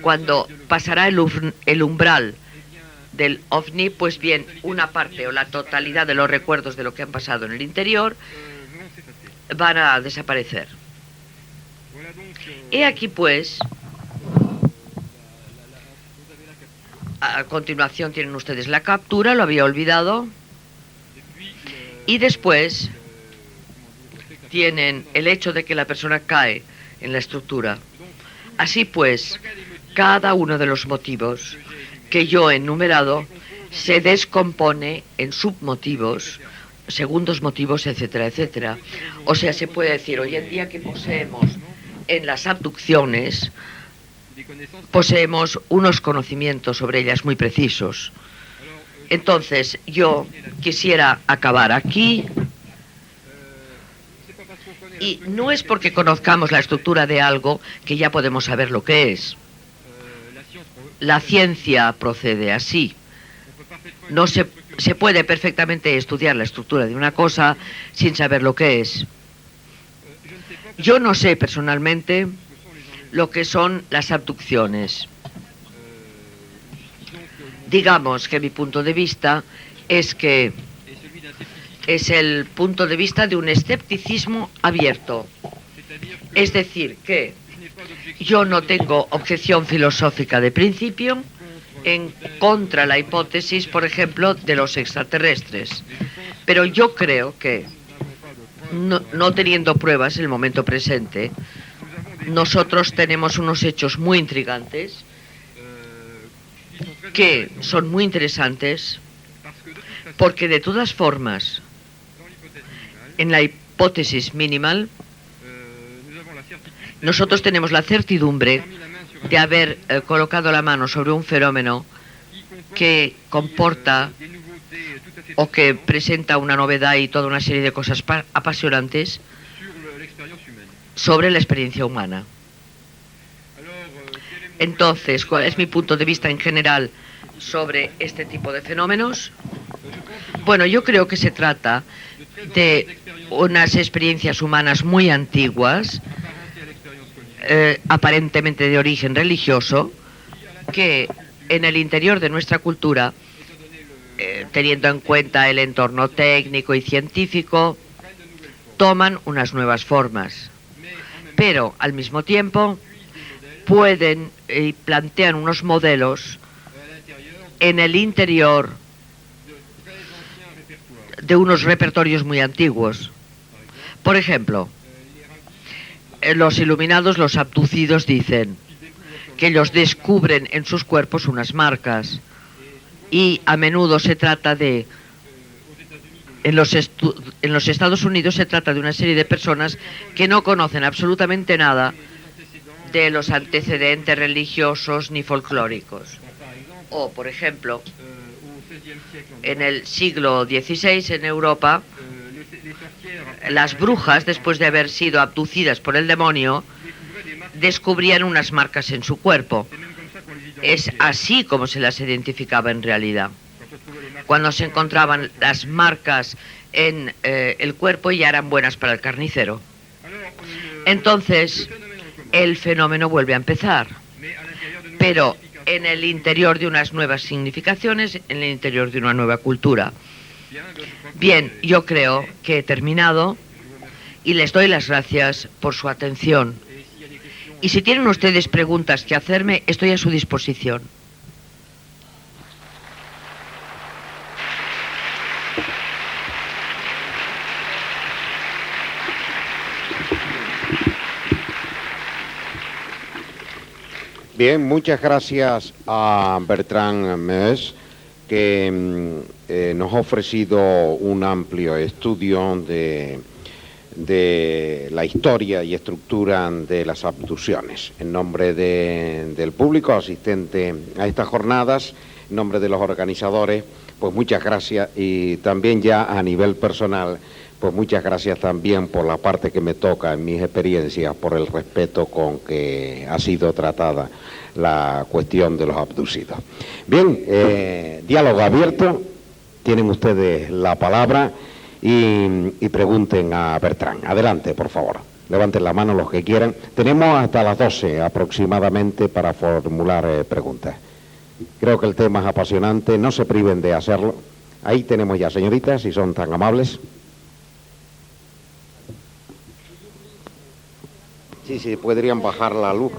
Cuando pasará el umbral del OVNI, pues bien, una parte o la totalidad de los recuerdos de lo que han pasado en el interior van a desaparecer. He aquí, pues, a continuación tienen ustedes la captura, lo había olvidado, y después tienen el hecho de que la persona cae en la estructura. Así pues, cada uno de los motivos que yo he enumerado se descompone en submotivos, segundos motivos, etcétera, etcétera. O sea, se puede decir, hoy en día que poseemos en las abducciones, poseemos unos conocimientos sobre ellas muy precisos. Entonces, yo quisiera acabar aquí, y no es porque conozcamos la estructura de algo que ya podemos saber lo que es. La ciencia procede así. No se puede perfectamente estudiar la estructura de una cosa sin saber lo que es. Yo no sé personalmente lo que son las abducciones. Digamos que mi punto de vista es que es el punto de vista de un escepticismo abierto. Es decir, que yo no tengo objeción filosófica de principio en contra la hipótesis, por ejemplo, de los extraterrestres. Pero yo creo que, no teniendo pruebas en el momento presente, nosotros tenemos unos hechos muy intrigantes, que son muy interesantes, porque de todas formas, en la hipótesis minimal, nosotros tenemos la certidumbre de haber colocado la mano sobre un fenómeno que comporta o que presenta una novedad y toda una serie de cosas apasionantes sobre la experiencia humana. Entonces, ¿cuál es mi punto de vista en general sobre este tipo de fenómenos? Bueno, yo creo que se trata de unas experiencias humanas muy antiguas, aparentemente de origen religioso, que en el interior de nuestra cultura, teniendo en cuenta el entorno técnico y científico, toman unas nuevas formas, pero al mismo tiempo pueden y plantean unos modelos en el interior de unos repertorios muy antiguos. Por ejemplo, los iluminados, los abducidos, dicen que ellos descubren en sus cuerpos unas marcas, y a menudo se trata de, en los Estados Unidos se trata de una serie de personas que no conocen absolutamente nada de los antecedentes religiosos ni folclóricos. O, por ejemplo, en el siglo XVI en Europa, las brujas, después de haber sido abducidas por el demonio, descubrían unas marcas en su cuerpo. Es así como se las identificaba en realidad. Cuando se encontraban las marcas en el cuerpo, ya eran buenas para el carnicero. Entonces, el fenómeno vuelve a empezar, pero en el interior de unas nuevas significaciones, en el interior de una nueva cultura. Bien, yo creo que he terminado y les doy las gracias por su atención. Y si tienen ustedes preguntas que hacerme, estoy a su disposición. Bien, muchas gracias a Bertrand Meuse, que nos ha ofrecido un amplio estudio de la historia y estructura de las abducciones. En nombre del público asistente a estas jornadas, en nombre de los organizadores, pues muchas gracias, y también ya a nivel personal, pues muchas gracias también por la parte que me toca en mis experiencias, por el respeto con que ha sido tratada la cuestión de los abducidos. Bien, diálogo abierto, tienen ustedes la palabra y pregunten a Bertrand. Adelante, por favor, levanten la mano los que quieran. Tenemos hasta las 12 aproximadamente para formular preguntas. Creo que el tema es apasionante, no se priven de hacerlo. Ahí tenemos ya, señoritas, si son tan amables. Sí, podrían bajar la luz.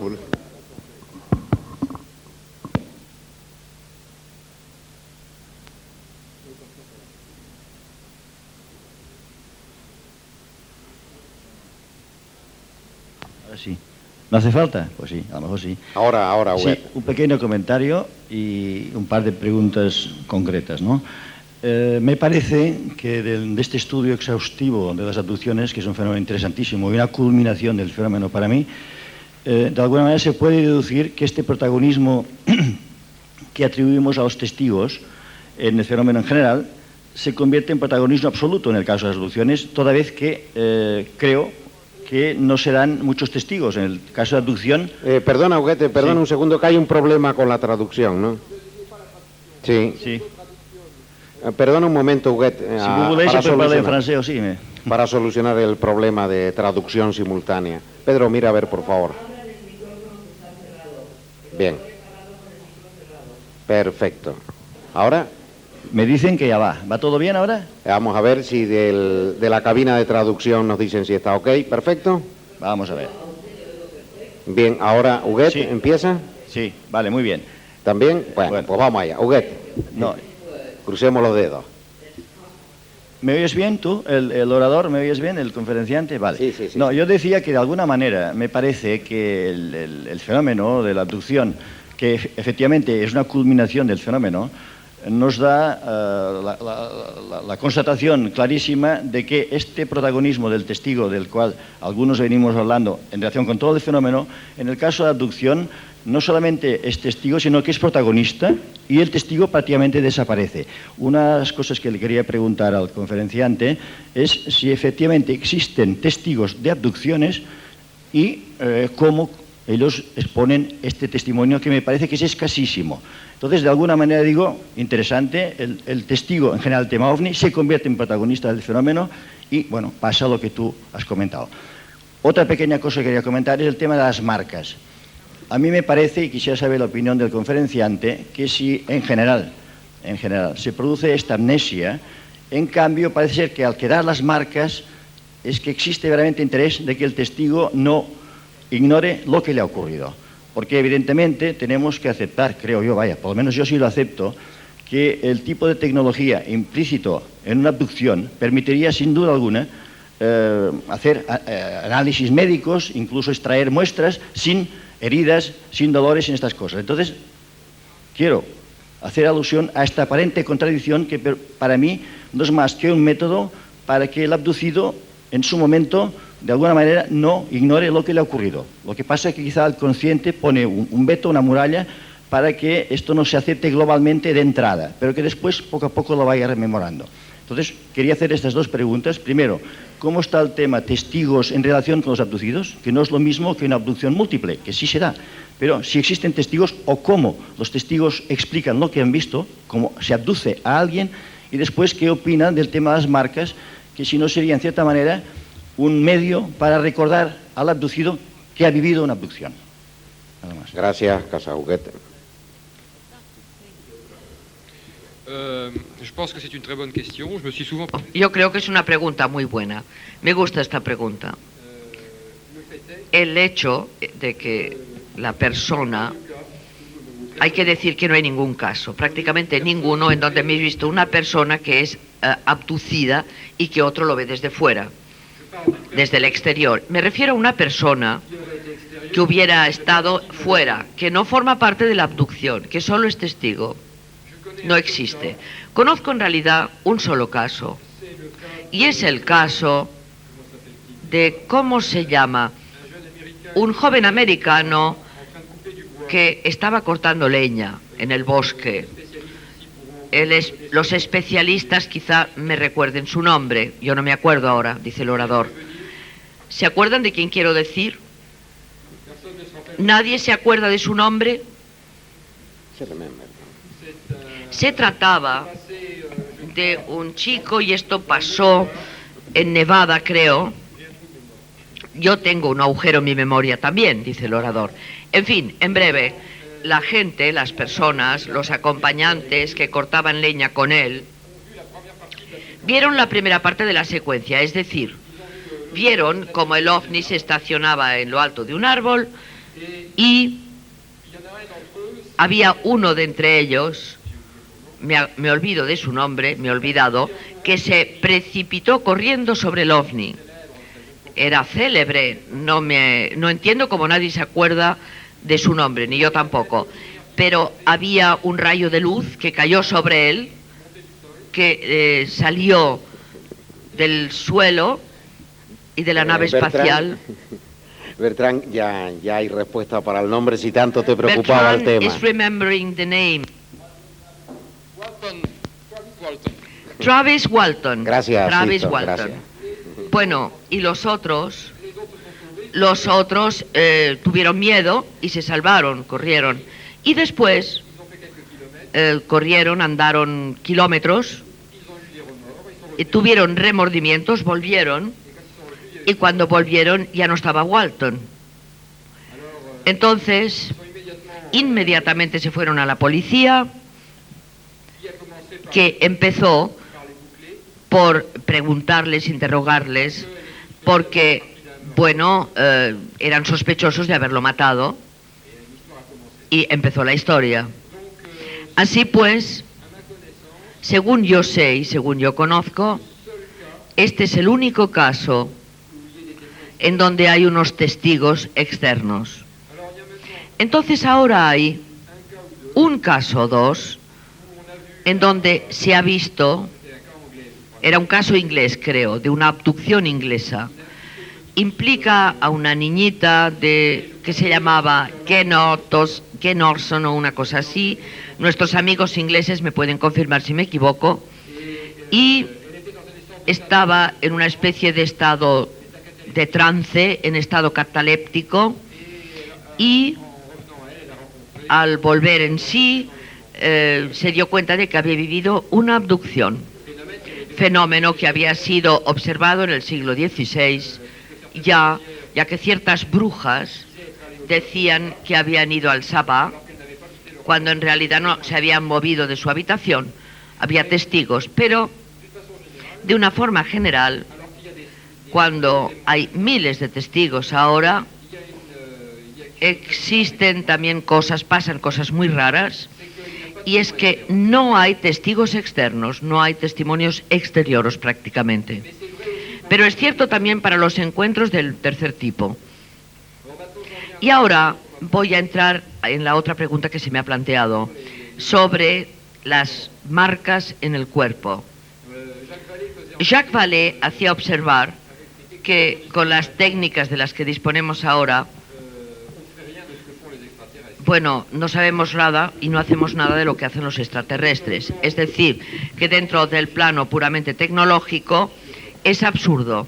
Sí. ¿No hace falta? Pues sí, a lo mejor sí. Ahora, sí, un pequeño comentario y un par de preguntas concretas, ¿no? Me parece que de este estudio exhaustivo de las abducciones, que es un fenómeno interesantísimo y una culminación del fenómeno para mí, de alguna manera se puede deducir que este protagonismo que atribuimos a los testigos en el fenómeno en general se convierte en protagonismo absoluto en el caso de las abducciones, toda vez que creo que no se dan muchos testigos. En el caso de abducción... Perdona, Huguete, perdona, sí. Un segundo, que hay un problema con la traducción, ¿no? Sí. Sí. Perdona un momento, Huguete. Si vous voulez, je peux parler en français aussi, mais... Para solucionar el problema de traducción simultánea. Pedro, mira a ver, por favor. Bien. Perfecto. ¿Ahora? Me dicen que ya va. ¿Va todo bien ahora? Vamos a ver si de la cabina de traducción nos dicen si está ok. Perfecto. Vamos a ver. Bien, ahora, Huguet, sí. ¿Empieza? Sí, vale, muy bien. ¿También? Bueno, pues vamos allá. Huguet. No. Crucemos los dedos. ¿Me oyes bien tú, el orador? ¿Me oyes bien, el conferenciante? Vale. Sí. No, yo decía que de alguna manera me parece que el fenómeno de la abducción, que efectivamente es una culminación del fenómeno, nos da la constatación clarísima de que este protagonismo del testigo, del cual algunos venimos hablando en relación con todo el fenómeno, en el caso de abducción no solamente es testigo, sino que es protagonista, y el testigo prácticamente desaparece. Una de las cosas que le quería preguntar al conferenciante es si efectivamente existen testigos de abducciones y cómo ellos exponen este testimonio que me parece que es escasísimo. Entonces, de alguna manera digo, interesante, el testigo, en general el tema OVNI, se convierte en protagonista del fenómeno y, bueno, pasa lo que tú has comentado. Otra pequeña cosa que quería comentar es el tema de las marcas. A mí me parece, y quisiera saber la opinión del conferenciante, que si en general, se produce esta amnesia, en cambio parece ser que al quedar las marcas es que existe verdaderamente interés de que el testigo no ignore lo que le ha ocurrido. Porque evidentemente tenemos que aceptar, creo yo, vaya, por lo menos yo sí lo acepto, que el tipo de tecnología implícito en una abducción permitiría sin duda alguna hacer análisis médicos, incluso extraer muestras sin heridas, sin dolores, sin estas cosas. Entonces, quiero hacer alusión a esta aparente contradicción que para mí no es más que un método para que el abducido en su momento de alguna manera no ignore lo que le ha ocurrido. Lo que pasa es que quizá el consciente pone un veto, una muralla, para que esto no se acepte globalmente de entrada, pero que después poco a poco lo vaya rememorando. Entonces, quería hacer estas dos preguntas. Primero, ¿cómo está el tema testigos en relación con los abducidos? Que no es lo mismo que una abducción múltiple, que sí se da. Pero si existen testigos o cómo los testigos explican lo que han visto, cómo se abduce a alguien, y después qué opinan del tema de las marcas, que si no sería en cierta manera un medio para recordar al abducido que ha vivido una abducción. Nada más. Gracias, Casajuguete. Je pense que c'est une très bonne question. Je me suis souvent... Yo creo que es una pregunta muy buena. Me gusta esta pregunta. El hecho de que la persona... Hay que decir que no hay ningún caso, prácticamente ninguno, en donde me he visto una persona que es abducida y que otro lo ve desde fuera, desde el exterior. Me refiero a una persona que hubiera estado fuera, que no forma parte de la abducción, que solo es testigo. No existe. Conozco en realidad un solo caso, y es el caso de, ¿cómo se llama?, un joven americano que estaba cortando leña en el bosque. Los especialistas quizá me recuerden su nombre, yo no me acuerdo ahora, dice el orador. ¿Se acuerdan de quién quiero decir? ¿Nadie se acuerda de su nombre? Se trataba de un chico, y esto pasó en Nevada, creo. Yo tengo un agujero en mi memoria también, dice el orador. En fin, en breve, la gente, las personas, los acompañantes que cortaban leña con él, vieron la primera parte de la secuencia, es decir, vieron cómo el ovni se estacionaba en lo alto de un árbol y había uno de entre ellos, me olvido de su nombre, me he olvidado, que se precipitó corriendo sobre el ovni. Era célebre, no entiendo cómo nadie se acuerda de su nombre, ni yo tampoco, pero había un rayo de luz que cayó sobre él, que salió del suelo y de la nave espacial. Bertrand, ya hay respuesta para el nombre, si tanto te preocupaba el tema. Is remembering the name. Travis Walton. Gracias, Travis Sisto, Walton. gracias. Bueno, y los otros tuvieron miedo y se salvaron, corrieron. Y después corrieron, andaron kilómetros, y tuvieron remordimientos, volvieron, y cuando volvieron ya no estaba Walton. Entonces, inmediatamente se fueron a la policía, que empezó por preguntarles, interrogarles, porque, bueno, eran sospechosos de haberlo matado, y empezó la historia. Así pues, según yo sé y según yo conozco, este es el único caso en donde hay unos testigos externos. Entonces ahora hay un caso o dos en donde se ha visto, era un caso inglés creo, de una abducción inglesa. Implica a una niñita que se llamaba Ken Orson o una cosa así. Nuestros amigos ingleses me pueden confirmar si me equivoco. Y estaba en una especie de estado de trance, en estado cataléptico, y al volver en sí se dio cuenta de que había vivido una abducción, fenómeno que había sido observado en el siglo XVI, ya que ciertas brujas decían que habían ido al Sabá, cuando en realidad no se habían movido de su habitación. Había testigos, pero de una forma general, cuando hay miles de testigos ahora, existen también pasan cosas muy raras, y es que no hay testigos externos, no hay testimonios exteriores prácticamente. Pero es cierto también para los encuentros del tercer tipo. Y ahora voy a entrar en la otra pregunta que se me ha planteado, sobre las marcas en el cuerpo. Jacques Vallée hacía observar que con las técnicas de las que disponemos ahora, bueno, no sabemos nada y no hacemos nada de lo que hacen los extraterrestres. Es decir, que dentro del plano puramente tecnológico es absurdo.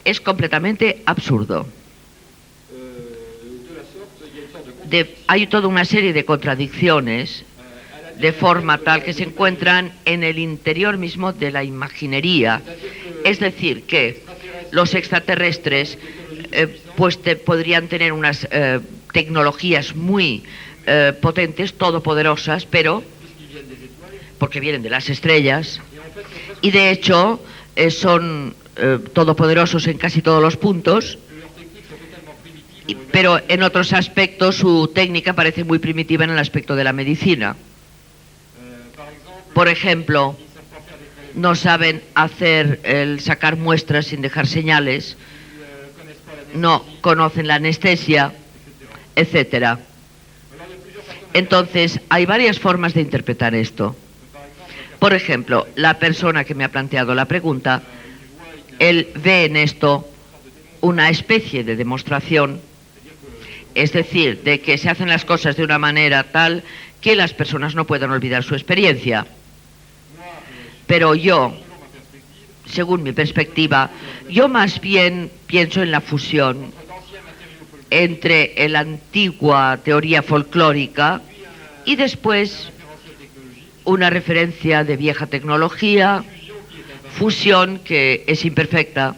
Es completamente absurdo. Hay toda una serie de contradicciones, de forma tal que se encuentran en el interior mismo de la imaginería. Es decir, que los extraterrestres podrían tener unas tecnologías muy potentes, todopoderosas, pero porque vienen de las estrellas, y de hecho son todopoderosos en casi todos los puntos, pero en otros aspectos su técnica parece muy primitiva en el aspecto de la medicina. Por ejemplo, no saben hacer el sacar muestras sin dejar señales, no conocen la anestesia, etcétera. Entonces, hay varias formas de interpretar esto. Por ejemplo, la persona que me ha planteado la pregunta, él ve en esto una especie de demostración, es decir, de que se hacen las cosas de una manera tal que las personas no puedan olvidar su experiencia. Pero yo, según mi perspectiva, yo más bien pienso en la fusión entre la antigua teoría folclórica y después una referencia de vieja tecnología, fusión que es imperfecta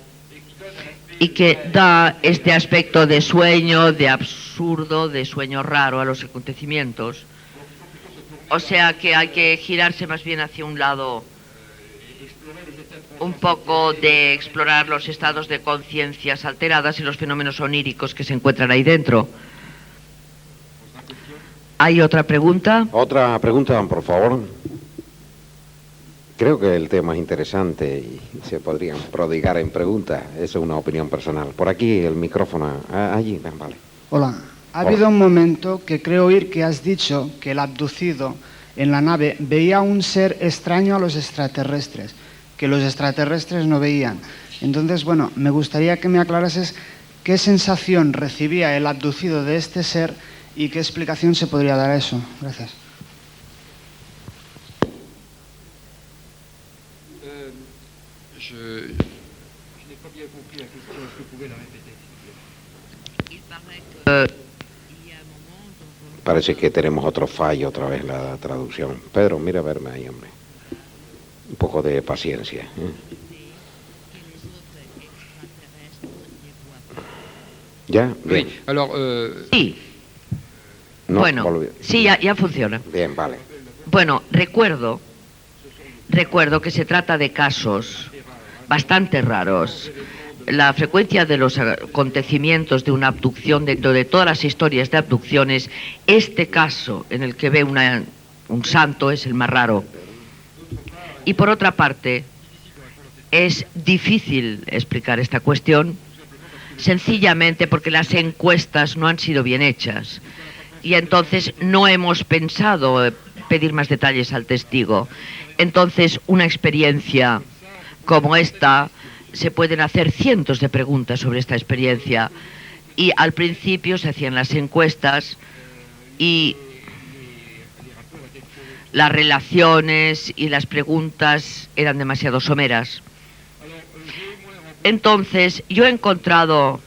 y que da este aspecto de sueño, de absurdo, de sueño raro a los acontecimientos. O sea que hay que girarse más bien hacia un lado un poco de explorar los estados de conciencias alteradas y los fenómenos oníricos que se encuentran ahí dentro. ¿Hay otra pregunta? Otra pregunta, por favor. Creo que el tema es interesante y se podrían prodigar en preguntas. Eso es una opinión personal. Por aquí el micrófono. Allí, vale. Hola. Ha habido un momento que creo oír que has dicho que el abducido en la nave veía un ser extraño a los extraterrestres, que los extraterrestres no veían. Entonces, bueno, me gustaría que me aclarases qué sensación recibía el abducido de este ser y qué explicación se podría dar a eso. Gracias. Je n'ai pas bien compris la question. Est-ce que vous pouvez la répéter, s'il vous plaît? Parece que tenemos otro fallo otra vez la traducción. Pedro, mira a verme ahí, hombre. Un poco de paciencia. ¿Ya? Bien. Oui, alors... Sí. No, Bueno, volvió. sí, ya funciona. Bien, vale. Bueno, recuerdo que se trata de casos bastante raros. La frecuencia de los acontecimientos de una abducción, dentro de todas las historias de abducciones, este caso en el que ve un santo es el más raro. Y por otra parte, es difícil explicar esta cuestión, sencillamente porque las encuestas no han sido bien hechas. Y entonces no hemos pensado pedir más detalles al testigo. Entonces, una experiencia como esta, se pueden hacer cientos de preguntas sobre esta experiencia. Y al principio se hacían las encuestas y las relaciones y las preguntas eran demasiado someras. Entonces, yo he encontrado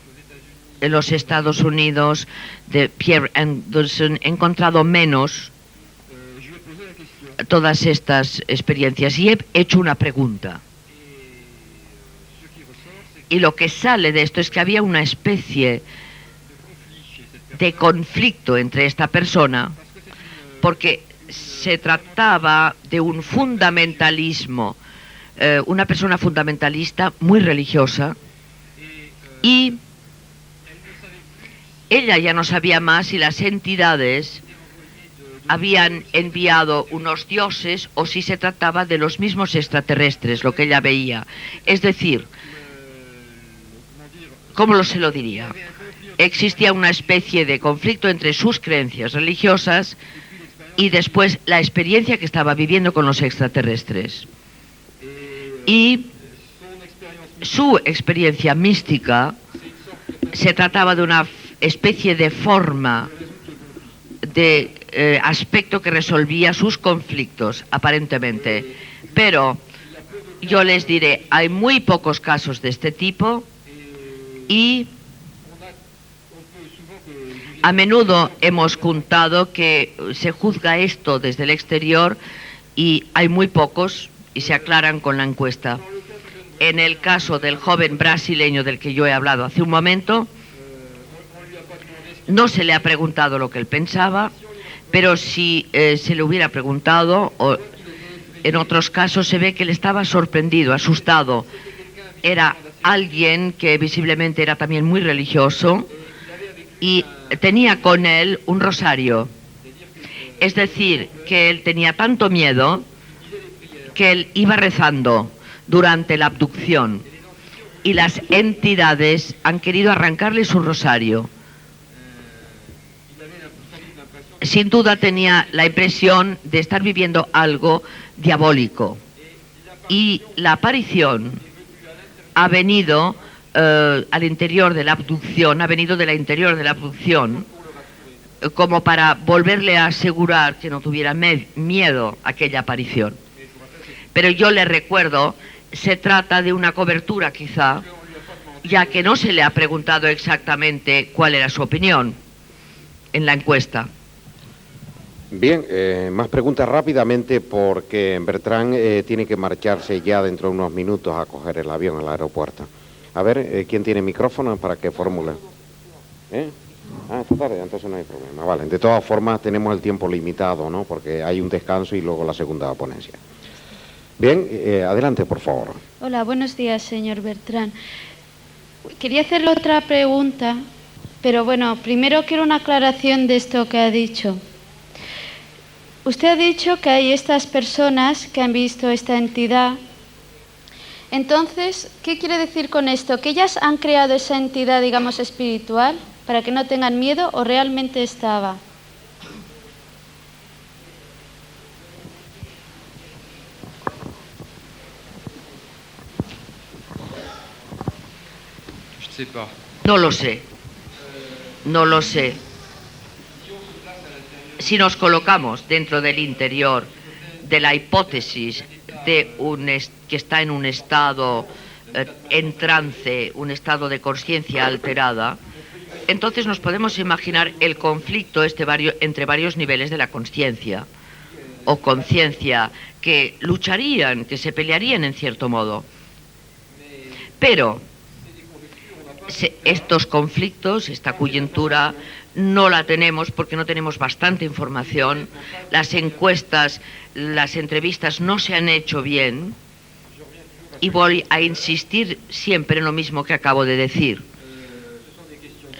en los Estados Unidos de Pierre Anderson, he encontrado menos todas estas experiencias y he hecho una pregunta. Y lo que sale de esto es que había una especie de conflicto entre esta persona, porque se trataba de un fundamentalismo, una persona fundamentalista muy religiosa, y ella ya no sabía más si las entidades habían enviado unos dioses o si se trataba de los mismos extraterrestres, lo que ella veía. Es decir, ¿cómo se lo diría? Existía una especie de conflicto entre sus creencias religiosas y después la experiencia que estaba viviendo con los extraterrestres. Y su experiencia mística se trataba de una especie de forma, de aspecto que resolvía sus conflictos, aparentemente. Pero yo les diré, hay muy pocos casos de este tipo y a menudo hemos contado que se juzga esto desde el exterior y hay muy pocos y se aclaran con la encuesta. En el caso del joven brasileño del que yo he hablado hace un momento, no se le ha preguntado lo que él pensaba, pero si se le hubiera preguntado, o en otros casos se ve que él estaba sorprendido, asustado. Era alguien que visiblemente era también muy religioso y tenía con él un rosario. Es decir, que él tenía tanto miedo que él iba rezando durante la abducción y las entidades han querido arrancarle su rosario. Sin duda tenía la impresión de estar viviendo algo diabólico y la aparición ha venido al interior de la abducción, ha venido del interior de la abducción como para volverle a asegurar que no tuviera miedo a aquella aparición. Pero yo le recuerdo, se trata de una cobertura quizá, ya que no se le ha preguntado exactamente cuál era su opinión en la encuesta. Bien, más preguntas rápidamente porque Bertrand tiene que marcharse ya dentro de unos minutos a coger el avión al aeropuerto. A ver, ¿quién tiene micrófono para que formule? Esta tarde, entonces no hay problema. Vale, de todas formas tenemos el tiempo limitado, ¿no? Porque hay un descanso y luego la segunda ponencia. Bien, adelante, por favor. Hola, buenos días, señor Bertrand. Quería hacerle otra pregunta, pero bueno, primero quiero una aclaración de esto que ha dicho. Usted ha dicho que hay estas personas que han visto esta entidad. Entonces, ¿qué quiere decir con esto? ¿Que ellas han creado esa entidad, digamos, espiritual para que no tengan miedo o realmente estaba? No lo sé. No lo sé. Si nos colocamos dentro del interior de la hipótesis de que está en un estado en trance, un estado de conciencia alterada, entonces nos podemos imaginar el conflicto entre varios niveles de la conciencia o conciencia que lucharían, que se pelearían en cierto modo. Pero estos conflictos, esta coyuntura, no la tenemos porque no tenemos bastante información. Las encuestas, las entrevistas no se han hecho bien y voy a insistir siempre en lo mismo que acabo de decir.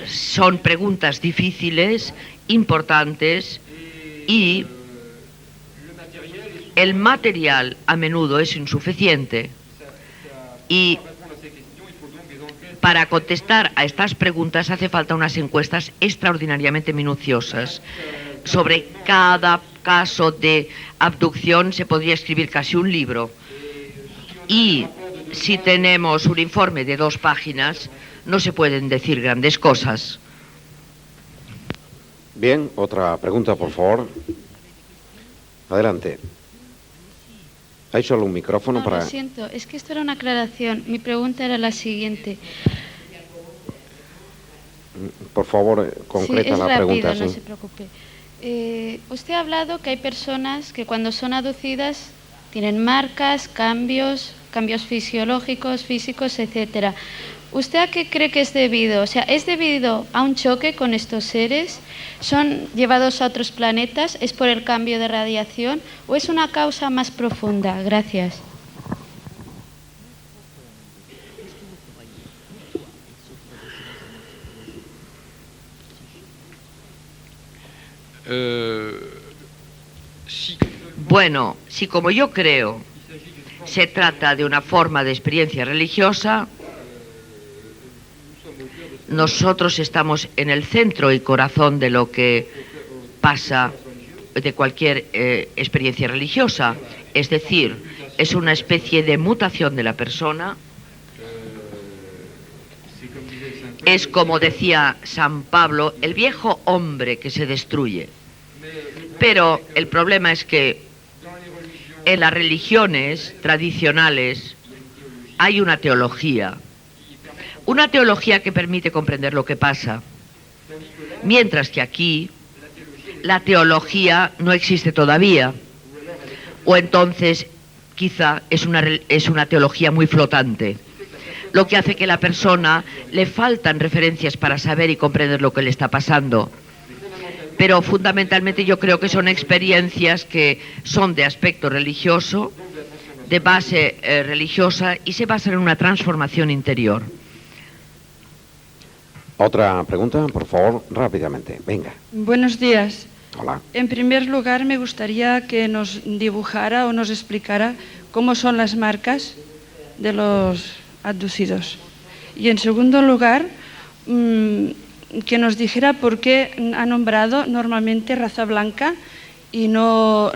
Son preguntas difíciles, importantes y el material a menudo es insuficiente y para contestar a estas preguntas hace falta unas encuestas extraordinariamente minuciosas. Sobre cada caso de abducción se podría escribir casi un libro. Y si tenemos un informe de 2 páginas, no se pueden decir grandes cosas. Bien, otra pregunta, por favor. Adelante. Hay solo un micrófono para... Lo siento, es que esto era una aclaración. Mi pregunta era la siguiente. Por favor, concreta sí, la rápido, pregunta. no ¿sí? se preocupe. Usted ha hablado que hay personas que cuando son aducidas tienen marcas, cambios fisiológicos, físicos, etcétera. ¿Usted a qué cree que es debido? O sea, ¿es debido a un choque con estos seres? ¿Son llevados a otros planetas? ¿Es por el cambio de radiación? ¿O es una causa más profunda? Gracias. Bueno, si como yo creo se trata de una forma de experiencia religiosa, nosotros estamos en el centro y corazón de lo que pasa de cualquier experiencia religiosa. Es decir, es una especie de mutación de la persona. Es, como decía San Pablo, el viejo hombre que se destruye. Pero el problema es que en las religiones tradicionales hay una teología que permite comprender lo que pasa, mientras que aquí la teología no existe todavía, o entonces quizá es una teología muy flotante, lo que hace que a la persona le faltan referencias para saber y comprender lo que le está pasando. Pero fundamentalmente yo creo que son experiencias que son de aspecto religioso, de base religiosa, y se basan en una transformación interior. Otra pregunta, por favor, rápidamente. Venga. Buenos días. Hola. En primer lugar, me gustaría que nos dibujara o nos explicara cómo son las marcas de los abducidos. Y en segundo lugar, que nos dijera por qué ha nombrado normalmente raza blanca y no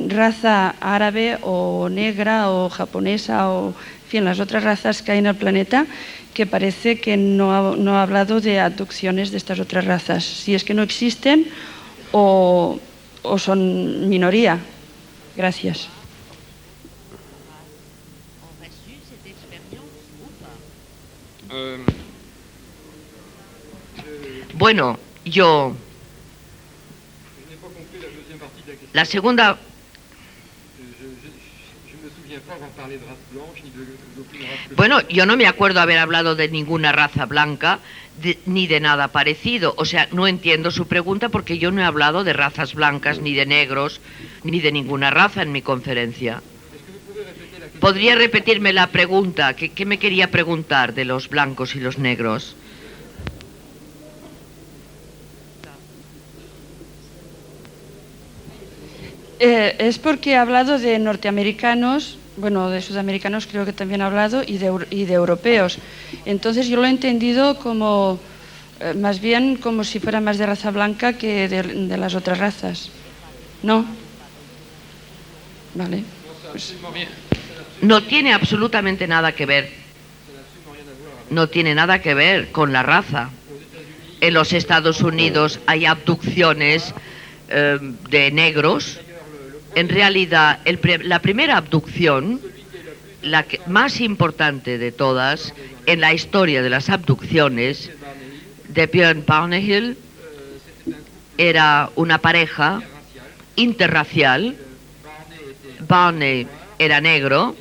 raza árabe o negra o japonesa o, en fin, las otras razas que hay en el planeta, que parece que no ha hablado de abducciones de estas otras razas, si es que no existen o son minoría. Gracias. Bueno, yo... La segunda... Bueno, yo no me acuerdo haber hablado de ninguna raza blanca ni de nada parecido. O sea, no entiendo su pregunta porque yo no he hablado de razas blancas, ni de negros, ni de ninguna raza en mi conferencia. ¿Podría repetirme la pregunta? ¿Qué me quería preguntar de los blancos y los negros? Es porque ha hablado de norteamericanos, bueno, de sudamericanos creo que también ha hablado, y de europeos. Entonces yo lo he entendido como, más bien como si fuera más de raza blanca que de las otras razas. ¿No? Vale. Pues... No tiene absolutamente nada que ver. No tiene nada que ver con la raza. En los Estados Unidos hay abducciones de negros. En realidad, la primera abducción, la más importante de todas en la historia de las abducciones, de Björn Barnehill, era una pareja interracial. Barney era negro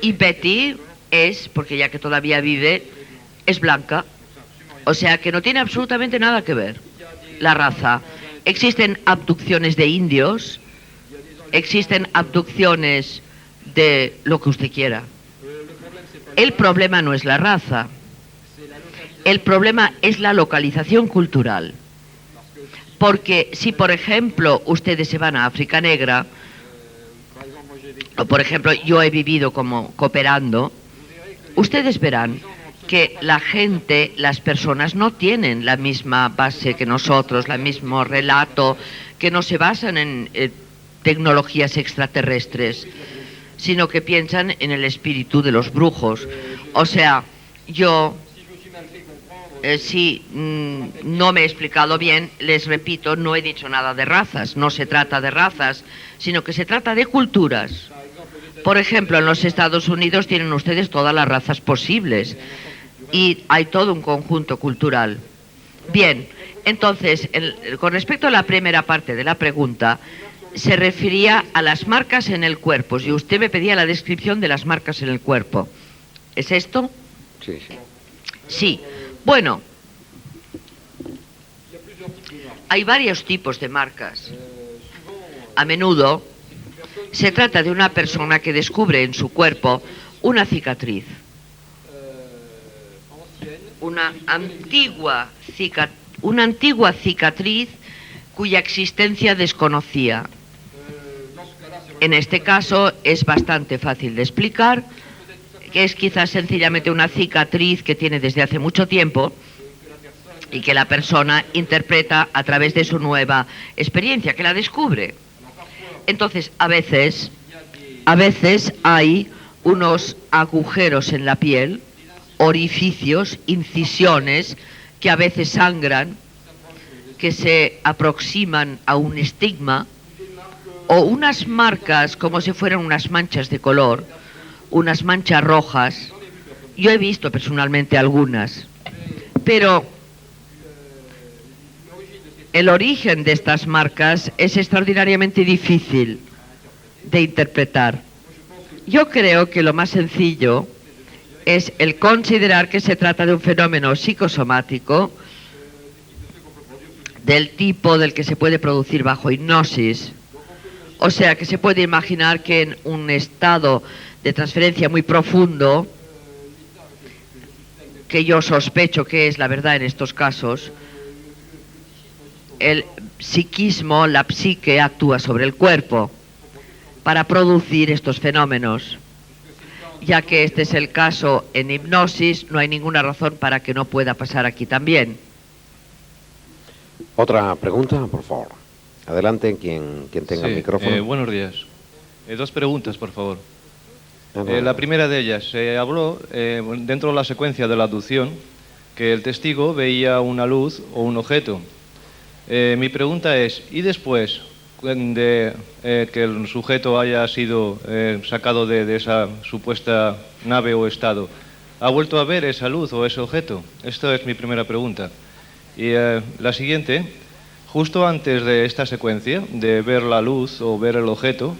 y Betty es, porque ya que todavía vive, es blanca. O sea que no tiene absolutamente nada que ver la raza. Existen abducciones de indios, existen abducciones de lo que usted quiera. El problema no es la raza. El problema es la localización cultural. Porque si, por ejemplo, ustedes se van a África Negra, o por ejemplo, yo he vivido como cooperando, ustedes verán que la gente, las personas no tienen la misma base que nosotros, el mismo relato, que no se basan en tecnologías extraterrestres, sino que piensan en el espíritu de los brujos. O sea, yo, si no me he explicado bien, les repito, no he dicho nada de razas, no se trata de razas, sino que se trata de culturas. Por ejemplo, en los Estados Unidos tienen ustedes todas las razas posibles y hay todo un conjunto cultural. Bien, entonces, con respecto a la primera parte de la pregunta, se refería a las marcas en el cuerpo. Si usted me pedía la descripción de las marcas en el cuerpo. ¿Es esto? Sí, sí. Sí. Bueno, hay varios tipos de marcas. A menudo se trata de una persona que descubre en su cuerpo una cicatriz. Una antigua cicatriz cuya existencia desconocía. En este caso es bastante fácil de explicar, que es quizás sencillamente una cicatriz que tiene desde hace mucho tiempo y que la persona interpreta a través de su nueva experiencia, que la descubre. Entonces, a veces hay unos agujeros en la piel, orificios, incisiones, que a veces sangran, que se aproximan a un estigma, o unas marcas como si fueran unas manchas de color, unas manchas rojas. Yo he visto personalmente algunas, pero el origen de estas marcas es extraordinariamente difícil de interpretar. Yo creo que lo más sencillo es el considerar que se trata de un fenómeno psicosomático del tipo del que se puede producir bajo hipnosis. O sea, que se puede imaginar que en un estado de transferencia muy profundo, que yo sospecho que es la verdad en estos casos, el psiquismo, la psique, actúa sobre el cuerpo para producir estos fenómenos. Ya que este es el caso en hipnosis, no hay ninguna razón para que no pueda pasar aquí también. Otra pregunta, por favor. Adelante, quien tenga el micrófono. Buenos días. Dos preguntas, por favor. La primera de ellas, se habló dentro de la secuencia de la abducción que el testigo veía una luz o un objeto. Mi pregunta es, ¿y después de que el sujeto haya sido sacado de esa supuesta nave o estado, ha vuelto a ver esa luz o ese objeto? Esta es mi primera pregunta. Y la siguiente, justo antes de esta secuencia, de ver la luz o ver el objeto,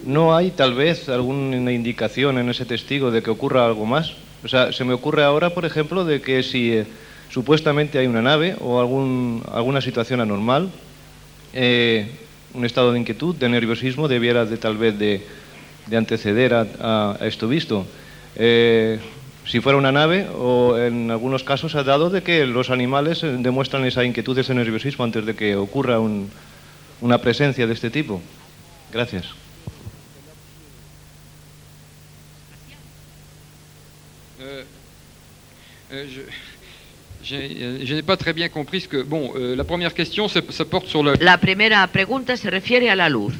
¿no hay tal vez alguna indicación en ese testigo de que ocurra algo más? O sea, se me ocurre ahora, por ejemplo, de que si supuestamente hay una nave o alguna situación anormal, un estado de inquietud, de nerviosismo, debiera tal vez de anteceder a esto visto. Si fuera una nave, o en algunos casos ha dado de que los animales demuestran esa inquietud, ese nerviosismo antes de que ocurra una presencia de este tipo. Gracias. Je n'ai pas très bien compris ce que... Bon, la première question se porte sur le... La primera pregunta se refiere a la luz.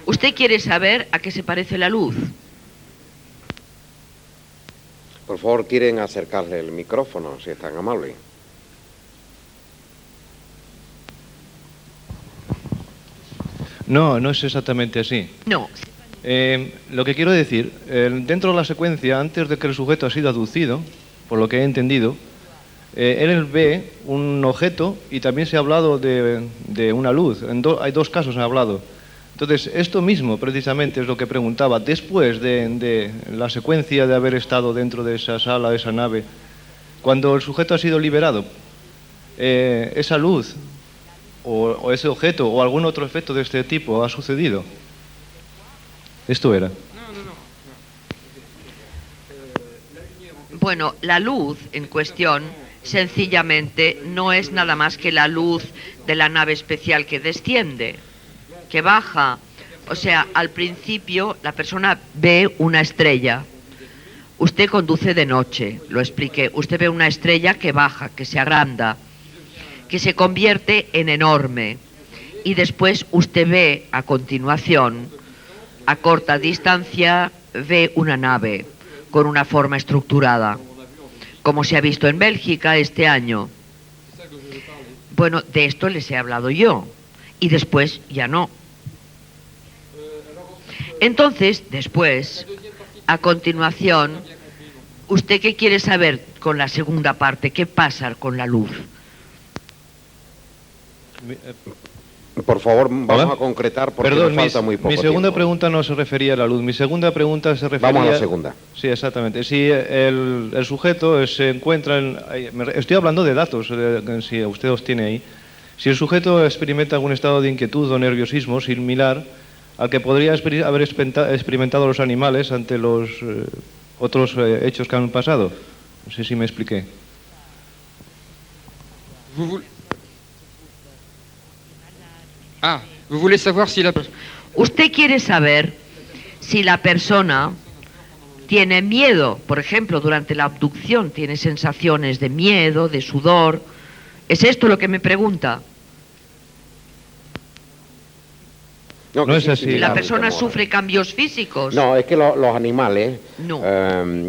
¿Usted quiere saber a qué se parece la luz? Por favor, quieren acercarle el micrófono, si es tan amable. No, no es exactamente así. No. Lo que quiero decir, dentro de la secuencia, antes de que el sujeto ha sido abducido, por lo que he entendido, él ve un objeto y también se ha hablado de una luz. Hay dos casos se ha hablado. Entonces, esto mismo precisamente es lo que preguntaba. Después de la secuencia de haber estado dentro de esa sala, de esa nave, cuando el sujeto ha sido liberado, esa luz o ese objeto o algún otro efecto de este tipo ha sucedido. Esto era. Bueno, la luz en cuestión sencillamente no es nada más que la luz de la nave especial que desciende, que baja. O sea, al principio la persona ve una estrella. Usted conduce de noche, lo expliqué. Usted ve una estrella que baja, que se agranda, que se convierte en enorme. Y después usted ve a continuación, a corta distancia, ve una nave con una forma estructurada, como se ha visto en Bélgica este año. Bueno, de esto les he hablado yo, y después ya no. Entonces, después, a continuación, ¿Usted qué quiere saber con la segunda parte? ¿Qué pasa con la luz? Por favor, vamos ¿Hola? a concretar porque Perdón, nos falta muy poco mi segunda tiempo. pregunta no se refería a la luz. Mi segunda pregunta se refería... Vamos a la segunda. Sí, exactamente. Si el sujeto se encuentra estoy hablando de datos, si usted los tiene ahí. Si el sujeto experimenta algún estado de inquietud o nerviosismo similar al que podría haber experimentado los animales ante los otros hechos que han pasado. No sé si me expliqué. Vous voulez savoir si la... Usted quiere saber si la persona tiene miedo, por ejemplo, durante la abducción, tiene sensaciones de miedo, de sudor. ¿Es esto lo que me pregunta? No, No que es sí, así. similar, ¿La persona temor. sufre cambios físicos? No, es que los animales No.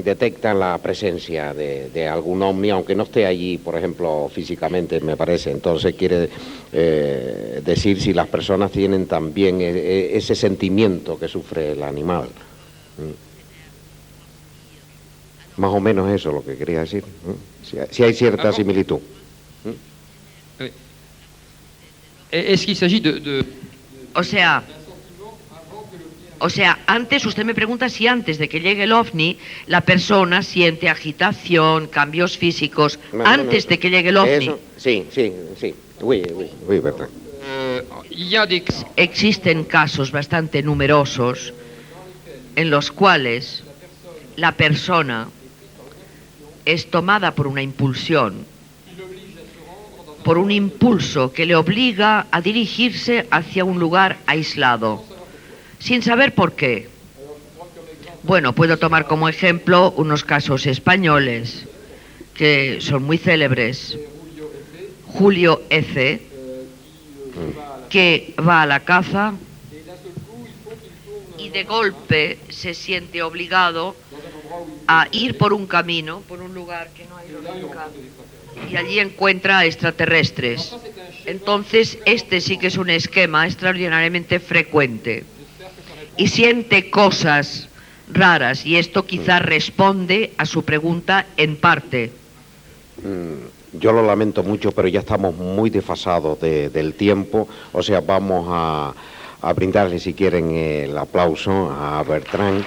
detectan la presencia de algún ovni, aunque no esté allí, por ejemplo, físicamente, me parece. Entonces quiere decir si las personas tienen también ese sentimiento que sufre el animal. Más o menos eso es lo que quería decir. Si hay cierta similitud. Est-ce qu'il s'agit de... O sea, antes, usted me pregunta si antes de que llegue el ovni, la persona siente agitación, cambios físicos, antes de que llegue el ovni. Eso, sí. Oui, verdad. Il y a des... Existen casos bastante numerosos en los cuales la persona es tomada por una impulsión, por un impulso que le obliga a dirigirse hacia un lugar aislado, sin saber por qué. Bueno, puedo tomar como ejemplo unos casos españoles que son muy célebres. Julio F., que va a la caza y de golpe se siente obligado a ir por un camino, por un lugar que no ha ido nunca, y allí encuentra extraterrestres. Entonces, este sí que es un esquema extraordinariamente frecuente. Y siente cosas raras, y esto quizás responde a su pregunta en parte. Yo lo lamento mucho, pero ya estamos muy desfasados del tiempo. O sea, vamos a brindarle, si quieren, el aplauso a Bertrand.